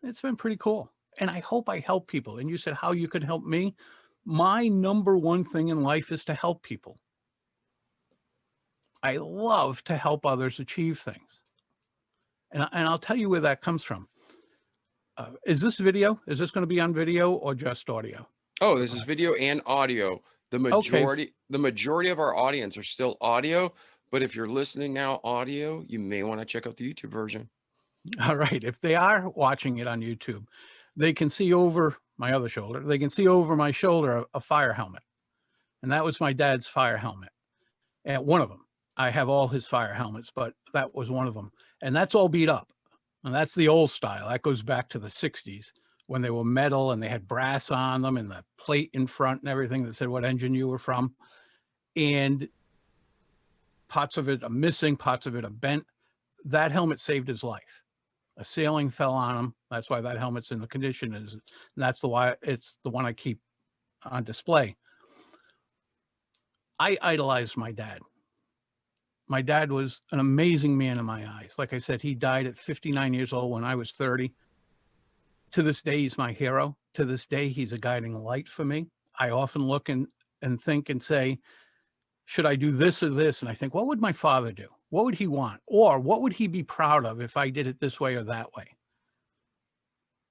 it's been pretty cool. And I hope I help people. And you said how you can help me. My number one thing in life is to help people. I love to help others achieve things. And I'll tell you where that comes from. Is this video? Is this going to be on video or just audio? Oh, this is video and audio. The majority of our audience are still audio, but if you're listening now audio, you may want to check out the YouTube version. All right. If they are watching it on YouTube, they can see over my other shoulder. They can see over my shoulder a fire helmet. And that was my dad's fire helmet. And one of them. I have all his fire helmets, but that was one of them. And that's all beat up. And that's the old style. That goes back to the 60s when they were metal and they had brass on them and the plate in front and everything that said what engine you were from. And parts of it are missing, parts of it are bent. That helmet saved his life. A ceiling fell on him. That's why that helmet's in the condition is. And that's why it's the one I keep on display. I idolized my dad. My dad was an amazing man in my eyes. Like I said, he died at 59 years old when I was 30. To this day, he's my hero. To this day, he's a guiding light for me. I often look and think and say, should I do this or this? And I think, what would my father do? What would he want? Or what would he be proud of if I did it this way or that way?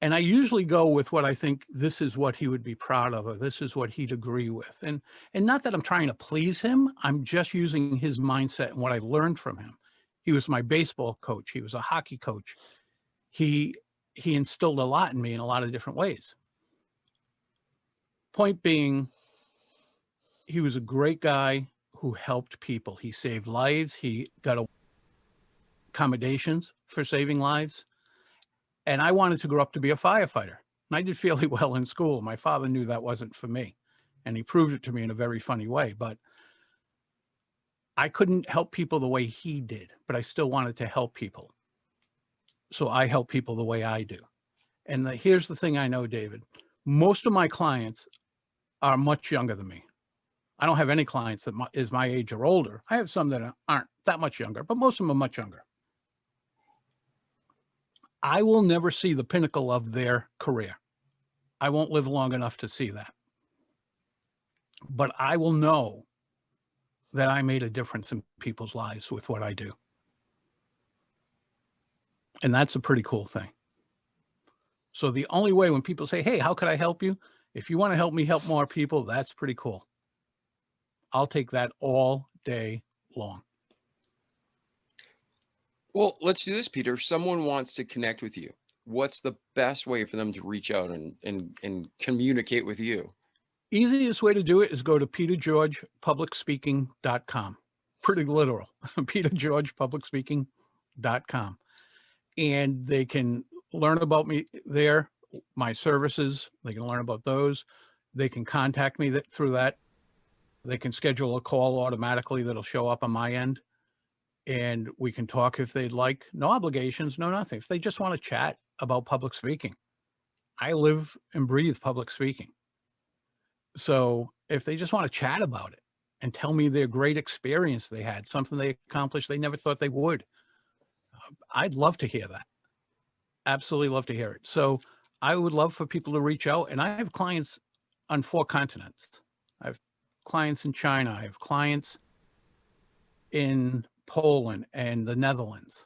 And I usually go with what I think this is what he would be proud of, or this is what he'd agree with. And not that I'm trying to please him. I'm just using his mindset and what I learned from him. He was my baseball coach. He was a hockey coach. He instilled a lot in me in a lot of different ways. Point being, he was a great guy who helped people. He saved lives. He got accommodations for saving lives. And I wanted to grow up to be a firefighter. And I did fairly well in school. My father knew that wasn't for me. And he proved it to me in a very funny way. But I couldn't help people the way he did, but I still wanted to help people. So I help people the way I do. And here's the thing I know, David. Most of my clients are much younger than me. I don't have any clients that is my age or older. I have some that aren't that much younger, but most of them are much younger. I will never see the pinnacle of their career. I won't live long enough to see that. But I will know that I made a difference in people's lives with what I do. And that's a pretty cool thing. So the only way when people say, hey, how could I help you? If you want to help me help more people, that's pretty cool. I'll take that all day long. Well, let's do this, Peter. If someone wants to connect with you, what's the best way for them to reach out and communicate with you? Easiest way to do it is go to petergeorgepublicspeaking.com. Pretty literal. petergeorgepublicspeaking.com. And they can learn about me there, my services. They can learn about those. They can contact me through that. They can schedule a call automatically that'll show up on my end. And we can talk if they'd like. No obligations, no nothing. If they just want to chat about public speaking. I live and breathe public speaking. So if they just want to chat about it and tell me their great experience they had, something they accomplished they never thought they would, I'd love to hear that. Absolutely love to hear it. So I would love for people to reach out. And I have clients on 4 continents. I have clients in China. I have clients in Poland and the Netherlands.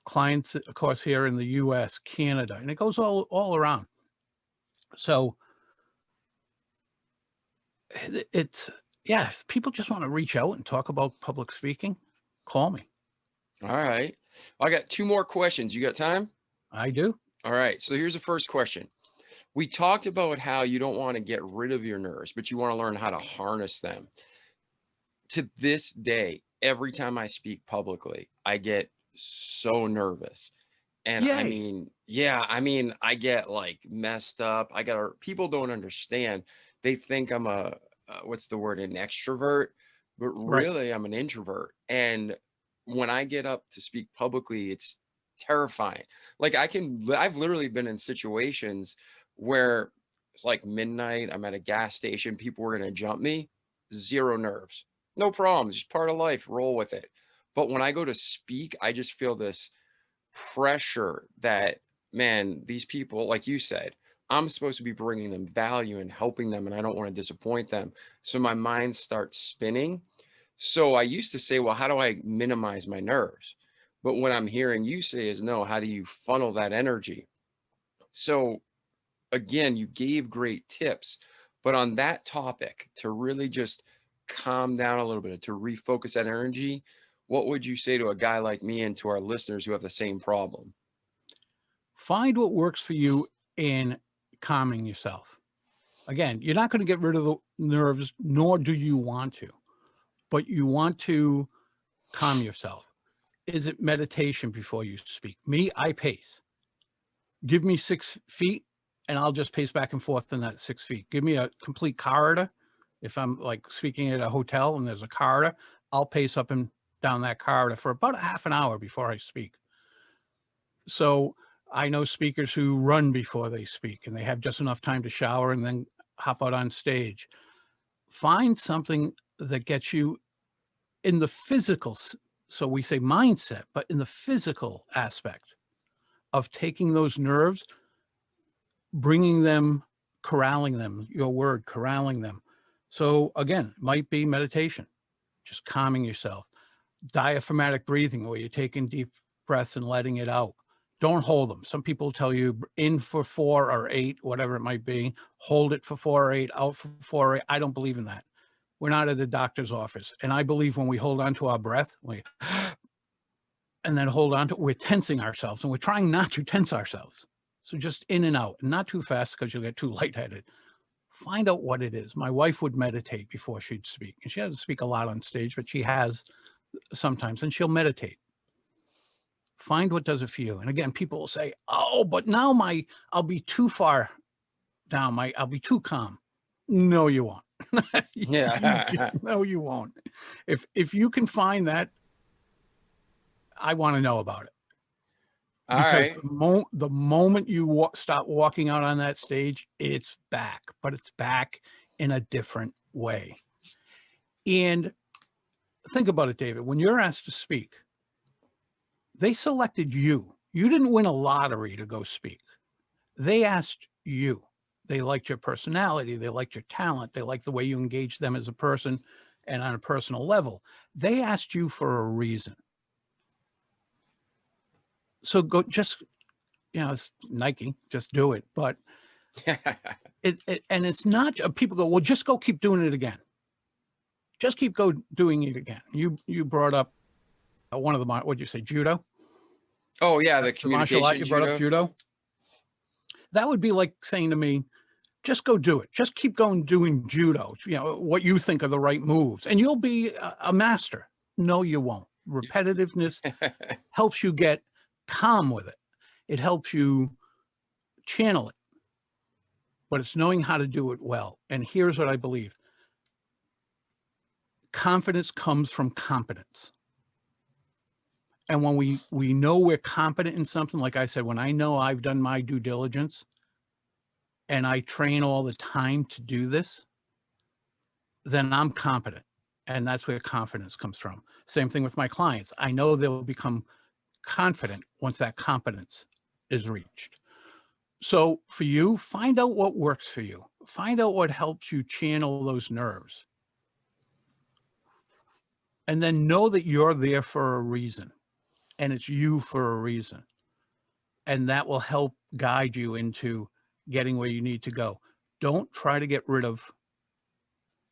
Clients, of course, here in the US, Canada, and it goes all around. So it's, yeah, if people just want to reach out and talk about public speaking, call me. All right. I got 2 more questions. You got time? I do. All right. So here's the first question. We talked about how you don't want to get rid of your nerves, but you want to learn how to harness them. To this day, every time I speak publicly, I get so nervous. And Yay. I get like messed up. People don't understand. They think I'm an extrovert, but really I'm an introvert. And when I get up to speak publicly, it's terrifying. Like I've literally been in situations where it's like midnight, I'm at a gas station, people were going to jump me, 0 nerves. No problem. Just part of life. Roll with it. But when I go to speak, I just feel this pressure that, man, these people, like you said, I'm supposed to be bringing them value and helping them, and I don't want to disappoint them. So my mind starts spinning. So I used to say, well, how do I minimize my nerves? But what I'm hearing you say is, no, how do you funnel that energy? So again, you gave great tips, but on that topic, to really just calm down a little bit, to refocus that energy, what would you say to a guy like me and to our listeners who have the same problem? Find what works for you in calming yourself. Again, you're not going to get rid of the nerves, nor do you want to, but you want to calm yourself. Is it meditation before you speak? Me, I pace. Give me 6 feet and I'll just pace back and forth in that 6 feet. Give me a complete corridor. If I'm like speaking at a hotel and there's a corridor, I'll pace up and down that corridor for about a half an hour before I speak. So I know speakers who run before they speak and they have just enough time to shower and then hop out on stage. Find something that gets you in the physical, so we say mindset, but in the physical aspect of taking those nerves, bringing them, corralling them, your word, corralling them. So again, it might be meditation, just calming yourself. diaphragmatic breathing, where you're taking deep breaths and letting it out. Don't hold them. Some people tell you in for 4 or 8, whatever it might be, hold it for 4 or 8, out for 4 or 8. I don't believe in that. We're not at a doctor's office. And I believe when we hold on to our breath, and then hold on to, we're tensing ourselves, and we're trying not to tense ourselves. So just in and out, and not too fast because you'll get too lightheaded. Find out what it is. My wife would meditate before she'd speak, and she doesn't speak a lot on stage, but she has sometimes, and she'll meditate. Find what does it for you. And again, people will say, oh, but now I'll be too far down. I'll be too calm. No, you won't. Yeah. No, you won't. If you can find that, I want to know about it. All Because right. the moment you stop walking out on that stage, it's back, but it's back in a different way. And think about it, David, when you're asked to speak, they selected you. You didn't win a lottery to go speak. They asked you. They liked your personality. They liked your talent. They liked the way you engage them as a person and on a personal level. They asked you for a reason. So go, just, it's Nike, just do it. But and it's not, people go, well, just go keep doing it again. Just keep doing it again. You brought up one of the, what'd you say, Judo? Oh yeah, The martial art, you brought up Judo. That would be like saying to me, just go do it. Just keep going doing Judo, what you think are the right moves, and you'll be a master. No, you won't. Repetitiveness helps you get calm with it. It helps you channel it, but it's knowing how to do it well. And here's what I believe. Confidence comes from competence. And when we know we're competent in something, like I said, when I know I've done my due diligence and I train all the time to do this, then I'm competent. And that's where confidence comes from. Same thing with my clients. I know they'll become confident once that competence is reached. So for you, find out what works for you. Find out what helps you channel those nerves. And then know that you're there for a reason. And it's you for a reason. And that will help guide you into getting where you need to go. Don't try to get rid of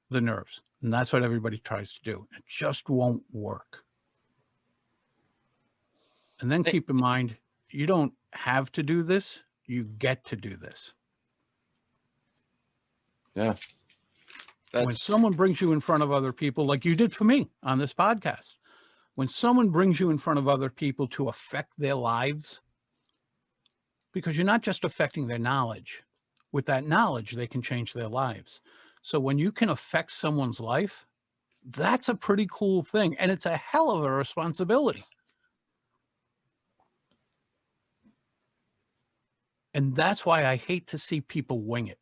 the nerves. And that's what everybody tries to do. It just won't work. And then keep in mind, you don't have to do this. You get to do this. Yeah. When someone brings you in front of other people, like you did for me on this podcast, when someone brings you in front of other people to affect their lives, because you're not just affecting their knowledge. With that knowledge, they can change their lives. So when you can affect someone's life, that's a pretty cool thing. And it's a hell of a responsibility. And that's why I hate to see people wing it.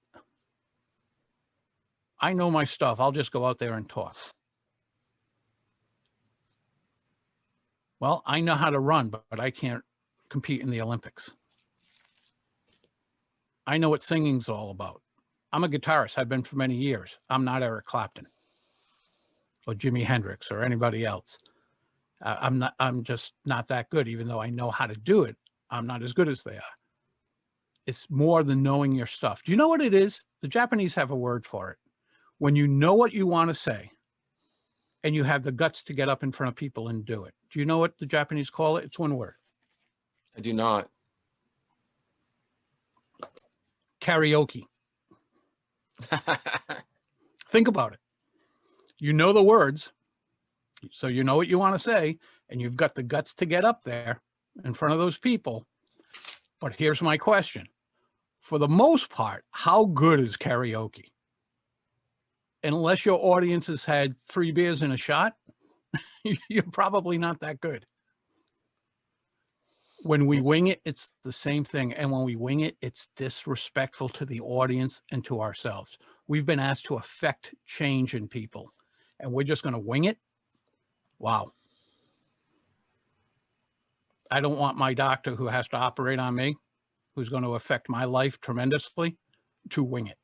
I know my stuff. I'll just go out there and talk. Well, I know how to run, but I can't compete in the Olympics. I know what singing's all about. I'm a guitarist. I've been for many years. I'm not Eric Clapton or Jimi Hendrix or anybody else. I'm just not that good, even though I know how to do it. I'm not as good as they are. It's more than knowing your stuff. Do you know what it is? The Japanese have a word for it. When you know what you want to say and you have the guts to get up in front of people and do it. Do you know what the Japanese call it? It's one word. I do not. Karaoke. Think about it. You know the words, so you know what you want to say, and you've got the guts to get up there in front of those people. But here's my question. For the most part, how good is karaoke? Unless your audience has had 3 beers and a shot, you're probably not that good. When we wing it, it's the same thing. And when we wing it, it's disrespectful to the audience and to ourselves. We've been asked to affect change in people, and we're just going to wing it. Wow. I don't want my doctor who has to operate on me, who's going to affect my life tremendously, to wing it.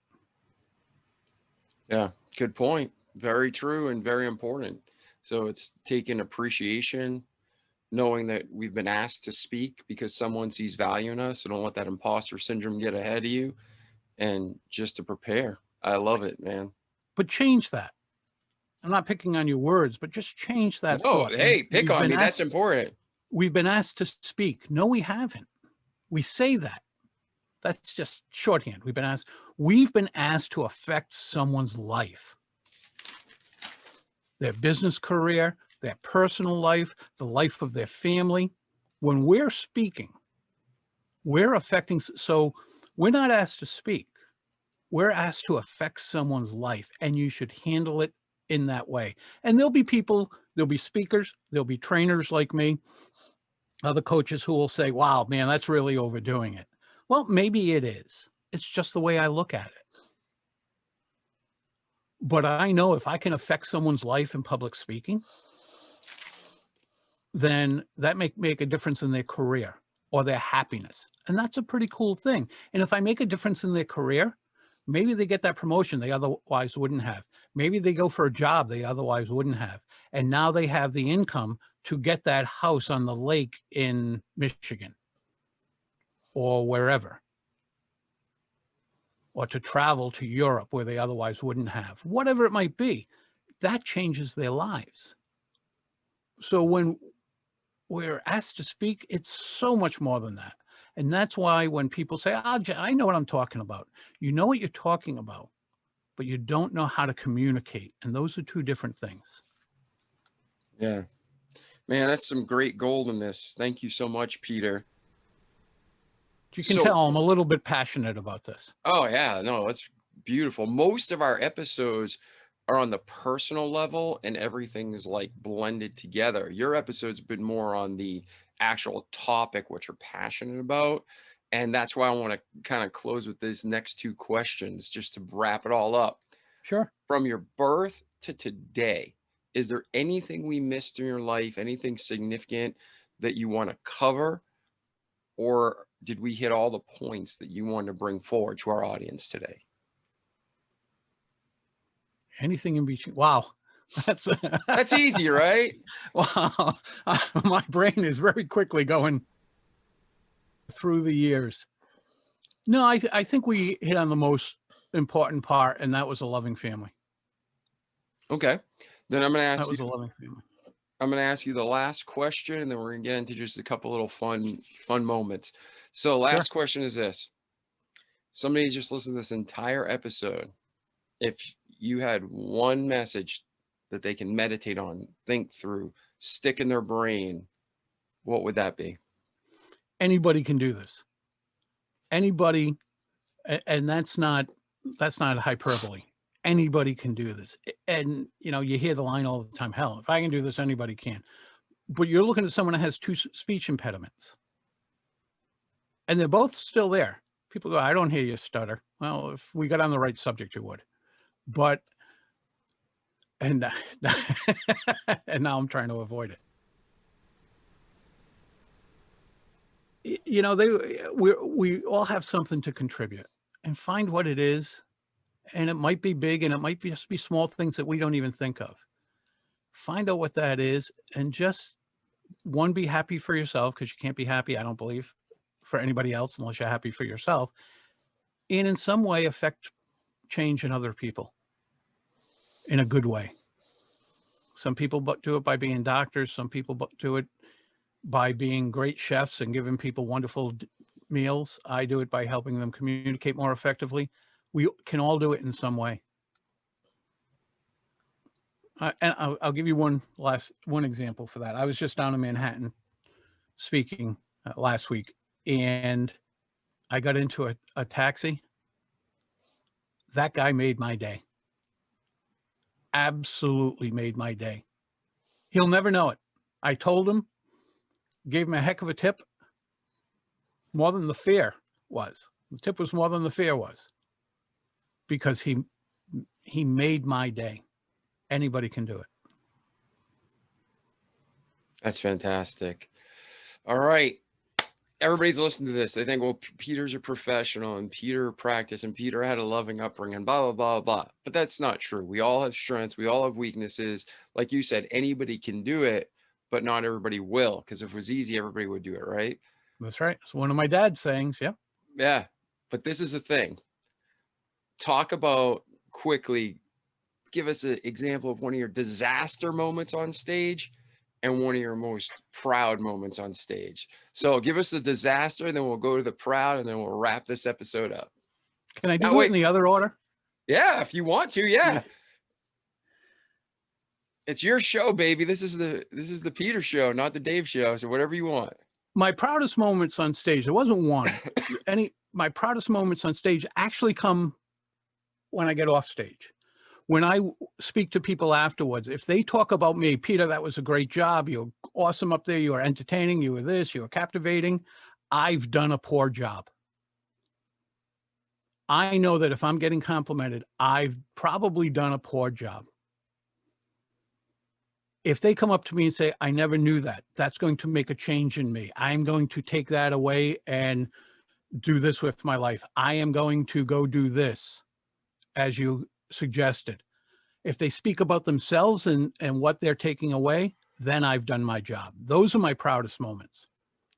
Yeah, good point. Very true and very important. So it's taking appreciation, knowing that we've been asked to speak because someone sees value in us. So don't let that imposter syndrome get ahead of you, and just to prepare. I love it, man. But change that. I'm not picking on your words, but just change that No, thought. hey, pick We've on been me. That's asked, important. we've been asked to speak. No, we haven't. We say that. That's just shorthand. We've been asked to affect someone's life, their business career, their personal life, the life of their family. When we're speaking, we're affecting. So we're not asked to speak. We're asked to affect someone's life, and you should handle it in that way. And there'll be people, there'll be speakers, there'll be trainers like me, other coaches who will say, wow, man, that's really overdoing it. Well, maybe it is. It's just the way I look at it. But I know if I can affect someone's life in public speaking, then that make a difference in their career or their happiness. And that's a pretty cool thing. And if I make a difference in their career, maybe they get that promotion they otherwise wouldn't have. Maybe they go for a job they otherwise wouldn't have. And now they have the income to get that house on the lake in Michigan or wherever, or to travel to Europe where they otherwise wouldn't have. Whatever it might be, that changes their lives. So when we're asked to speak, it's so much more than that. And that's why when people say, oh, I know what I'm talking about. You know what you're talking about, but you don't know how to communicate. And those are two different things. Yeah, man, that's some great gold in this. Thank you so much, Peter. You can tell I'm a little bit passionate about this. Oh yeah, no, it's beautiful. Most of our episodes are on the personal level and everything's like blended together. Your episode's been more on the actual topic, what you're passionate about. And that's why I want to kind of close with these next two questions just to wrap it all up. Sure. From your birth to today, is there anything we missed in your life, anything significant that you want to cover? Or did we hit all the points that you wanted to bring forward to our audience today? Anything in between. Wow. That's easy, right? Wow. My brain is very quickly going through the years. No, I think we hit on the most important part, and that was a loving family. Okay. Then I'm going to ask That was a loving family. I'm going to ask you the last question, and then we're going to get into just a couple little fun moments. So last question is this. Somebody just listened to this entire episode. If you had one message that they can meditate on, think through, stick in their brain, what would that be? Anybody can do this. Anybody, and that's not hyperbole. Anybody can do this. And you hear the line all the time, hell, if I can do this, anybody can. But you're looking at someone that has two speech impediments. And they're both still there. People go, I don't hear you stutter. Well, if we got on the right subject, you would. But, and and now I'm trying to avoid it. We all have something to contribute, and find what it is. And it might be big, and it might just be small things that we don't even think of. Find out what that is, and just be happy for yourself, because you can't be happy, I don't believe, for anybody else unless you're happy for yourself, and in some way affect change in other people in a good way. Some people do it by being doctors. Some people do it by being great chefs and giving people wonderful meals. I do it by helping them communicate more effectively. We can all do it in some way. And I'll give you one example for that. I was just down in Manhattan speaking last week, and I got into a taxi. That guy made my day. Absolutely made my day. He'll never know it. I told him, gave him a heck of a tip, more than the fare was. The tip was more than the fare was, because he made my day. Anybody can do it. That's fantastic. All right. everybody's listening to this. They think, well, Peter's a professional and Peter practiced and Peter had a loving upbringing, blah, blah, blah, blah. But that's not true. We all have strengths. We all have weaknesses. Like you said, anybody can do it, but not everybody will. Because if it was easy, everybody would do it, right? That's right. It's one of my dad's sayings. Yeah. Yeah. But this is the thing. Talk about quickly, give us an example of one of your disaster moments on stage and one of your most proud moments on stage. So give us the disaster, and then we'll go to the proud, and then we'll wrap this episode up. Can I do it in the other order? Yeah, if you want to, yeah. It's your show, baby. This is the Peter show, not the Dave show. So whatever you want. My proudest moments on stage, there wasn't one. My proudest moments on stage actually come when I get off stage. When I speak to people afterwards, if they talk about me, Peter, that was a great job. You're awesome up there. You were entertaining. You were this. You were captivating. I've done a poor job. I know that if I'm getting complimented, I've probably done a poor job. If they come up to me and say, I never knew that, that's going to make a change in me. I'm going to take that away and do this with my life. I am going to go do this, as you suggested. If they speak about themselves and what they're taking away, then I've done my job. Those are my proudest moments.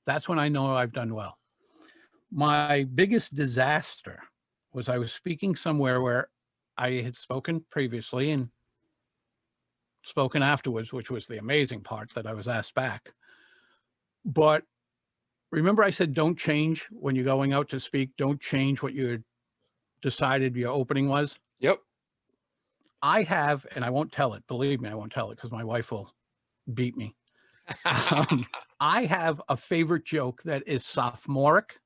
That's when I know I've done well. My biggest disaster was I was speaking somewhere where I had spoken previously and spoken afterwards, which was the amazing part, that I was asked back. But remember I said, don't change when you're going out to speak. Don't change what you decided your opening was. Yep. I have, and I won't tell it. Believe me, I won't tell it because my wife will beat me. I have a favorite joke that is sophomoric,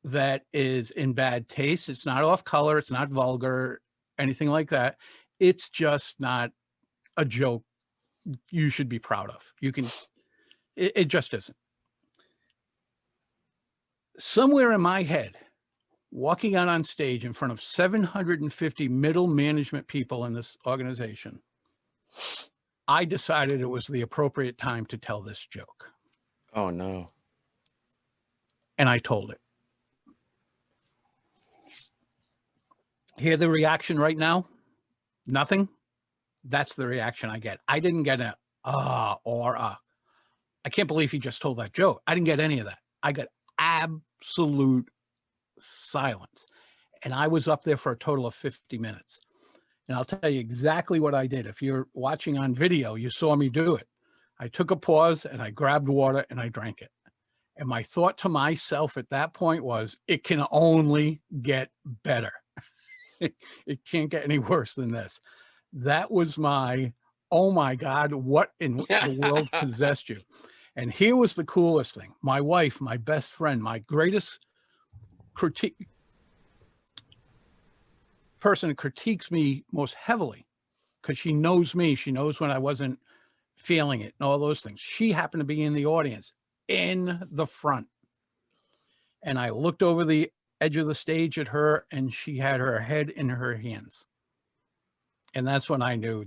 that is in bad taste. It's not off color. It's not vulgar, anything like that. It's just not a joke you should be proud of. It just isn't. Somewhere in my head, walking out on stage in front of 750 middle management people in this organization, I decided it was the appropriate time to tell this joke. Oh, no. And I told it. Hear the reaction right now? Nothing? That's the reaction I get. I didn't get a I can't believe he just told that joke. I didn't get any of that. I got absolute silence. And I was up there for a total of 50 minutes. And I'll tell you exactly what I did. If you're watching on video, you saw me do it. I took a pause and I grabbed water and I drank it. And my thought to myself at that point was, it can only get better. It can't get any worse than this. That was my, oh my God, what in the world possessed you? And here was the coolest thing. My wife, my best friend, my greatest person who critiques me most heavily, because she knows me. She knows when I wasn't feeling it and all those things. She happened to be in the audience in the front. And I looked over the edge of the stage at her and she had her head in her hands. And that's when I knew,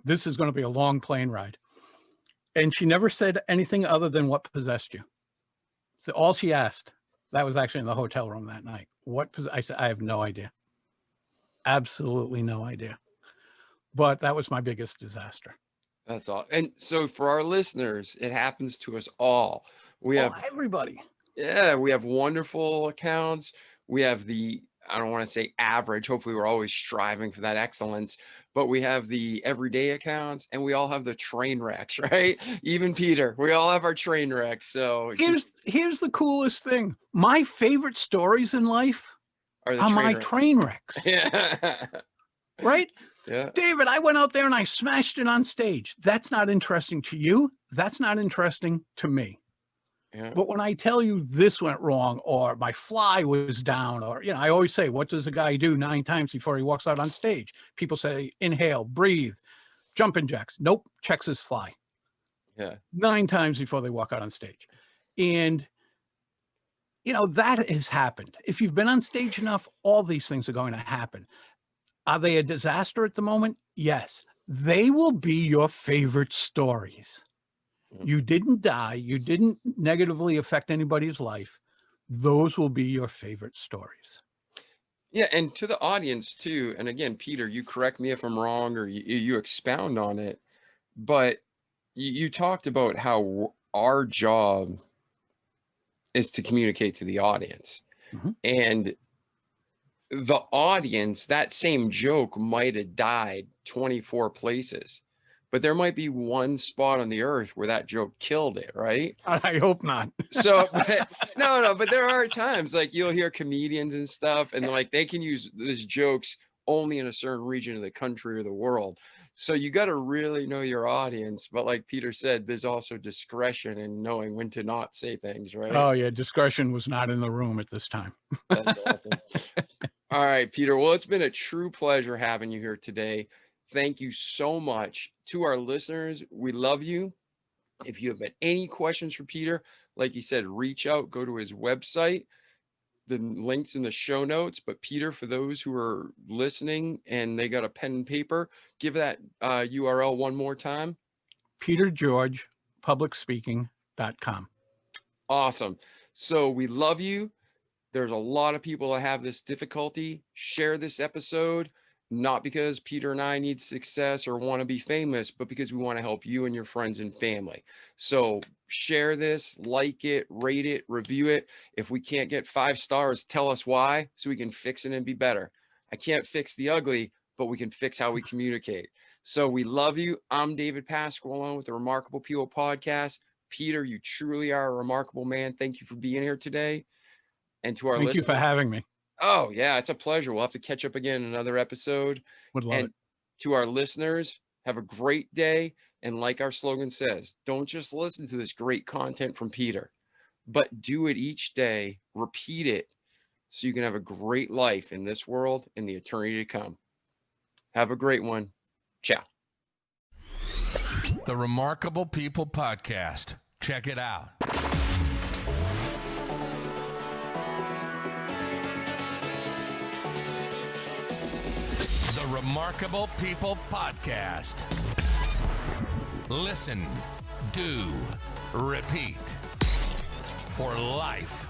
this is going to be a long plane ride. And she never said anything other than what possessed you. So all she asked, that was actually in the hotel room that night. I said, I have no idea. Absolutely no idea. But that was my biggest disaster. That's all. And so for our listeners, it happens to us all. We have everybody. Yeah, we have wonderful accounts. We have I don't want to say average. Hopefully we're always striving for that excellence, but we have the everyday accounts and we all have the train wrecks, right? Even Peter, we all have our train wrecks. So here's the coolest thing. My favorite stories in life are my train wrecks. Yeah. Right? Yeah. David, I went out there and I smashed it on stage. That's not interesting to you. That's not interesting to me. Yeah. But when I tell you this went wrong, or my fly was down, or, I always say, what does a guy do 9 times before he walks out on stage? People say, inhale, breathe, jumping jacks. Nope. Checks his fly. Yeah. 9 times before they walk out on stage. And, that has happened. If you've been on stage enough, all these things are going to happen. Are they a disaster at the moment? Yes. They will be your favorite stories. You didn't die. You didn't negatively affect anybody's life. Those will be your favorite stories. Yeah, and to the audience too, and again, Peter, you correct me if I'm wrong, or you expound on it, but you talked about how our job is to communicate to the audience. Mhm. And the audience, that same joke might have died 24 places, but there might be one spot on the earth where that joke killed it, right? I hope not. So, but, no, but there are times like you'll hear comedians and stuff, and like they can use these jokes only in a certain region of the country or the world. So you got to really know your audience. But like Peter said, there's also discretion in knowing when to not say things, right? Oh, yeah. Discretion was not in the room at this time. That's awesome. All right, Peter. Well, it's been a true pleasure having you here today. Thank you so much. To our listeners, we love you. If you have any questions for Peter, like he said, reach out, go to his website. The link's in the show notes. But Peter, for those who are listening and they got a pen and paper, give that URL one more time. PeterGeorgePublicSpeaking.com. Awesome. So we love you. There's a lot of people that have this difficulty. Share this episode, not because Peter and I need success or want to be famous, but because we want to help you and your friends and family. So share this, like it, rate it, review it. If we can't get 5 stars, tell us why so we can fix it and be better. I can't fix the ugly, but we can fix how we communicate. So we love you. I'm David Pasqualone with the Remarkable People Podcast. Peter, you truly are a remarkable man. Thank you for being here today. And to our Thank you for having me. Oh, yeah, it's a pleasure. We'll have to catch up again in another episode. Would love it. To our listeners, have a great day. And like our slogan says, don't just listen to this great content from Peter, but do it each day. Repeat it so you can have a great life in this world and the eternity to come. Have a great one. Ciao. The Remarkable People Podcast. Check it out. The Remarkable People Podcast. Listen, do, repeat for life.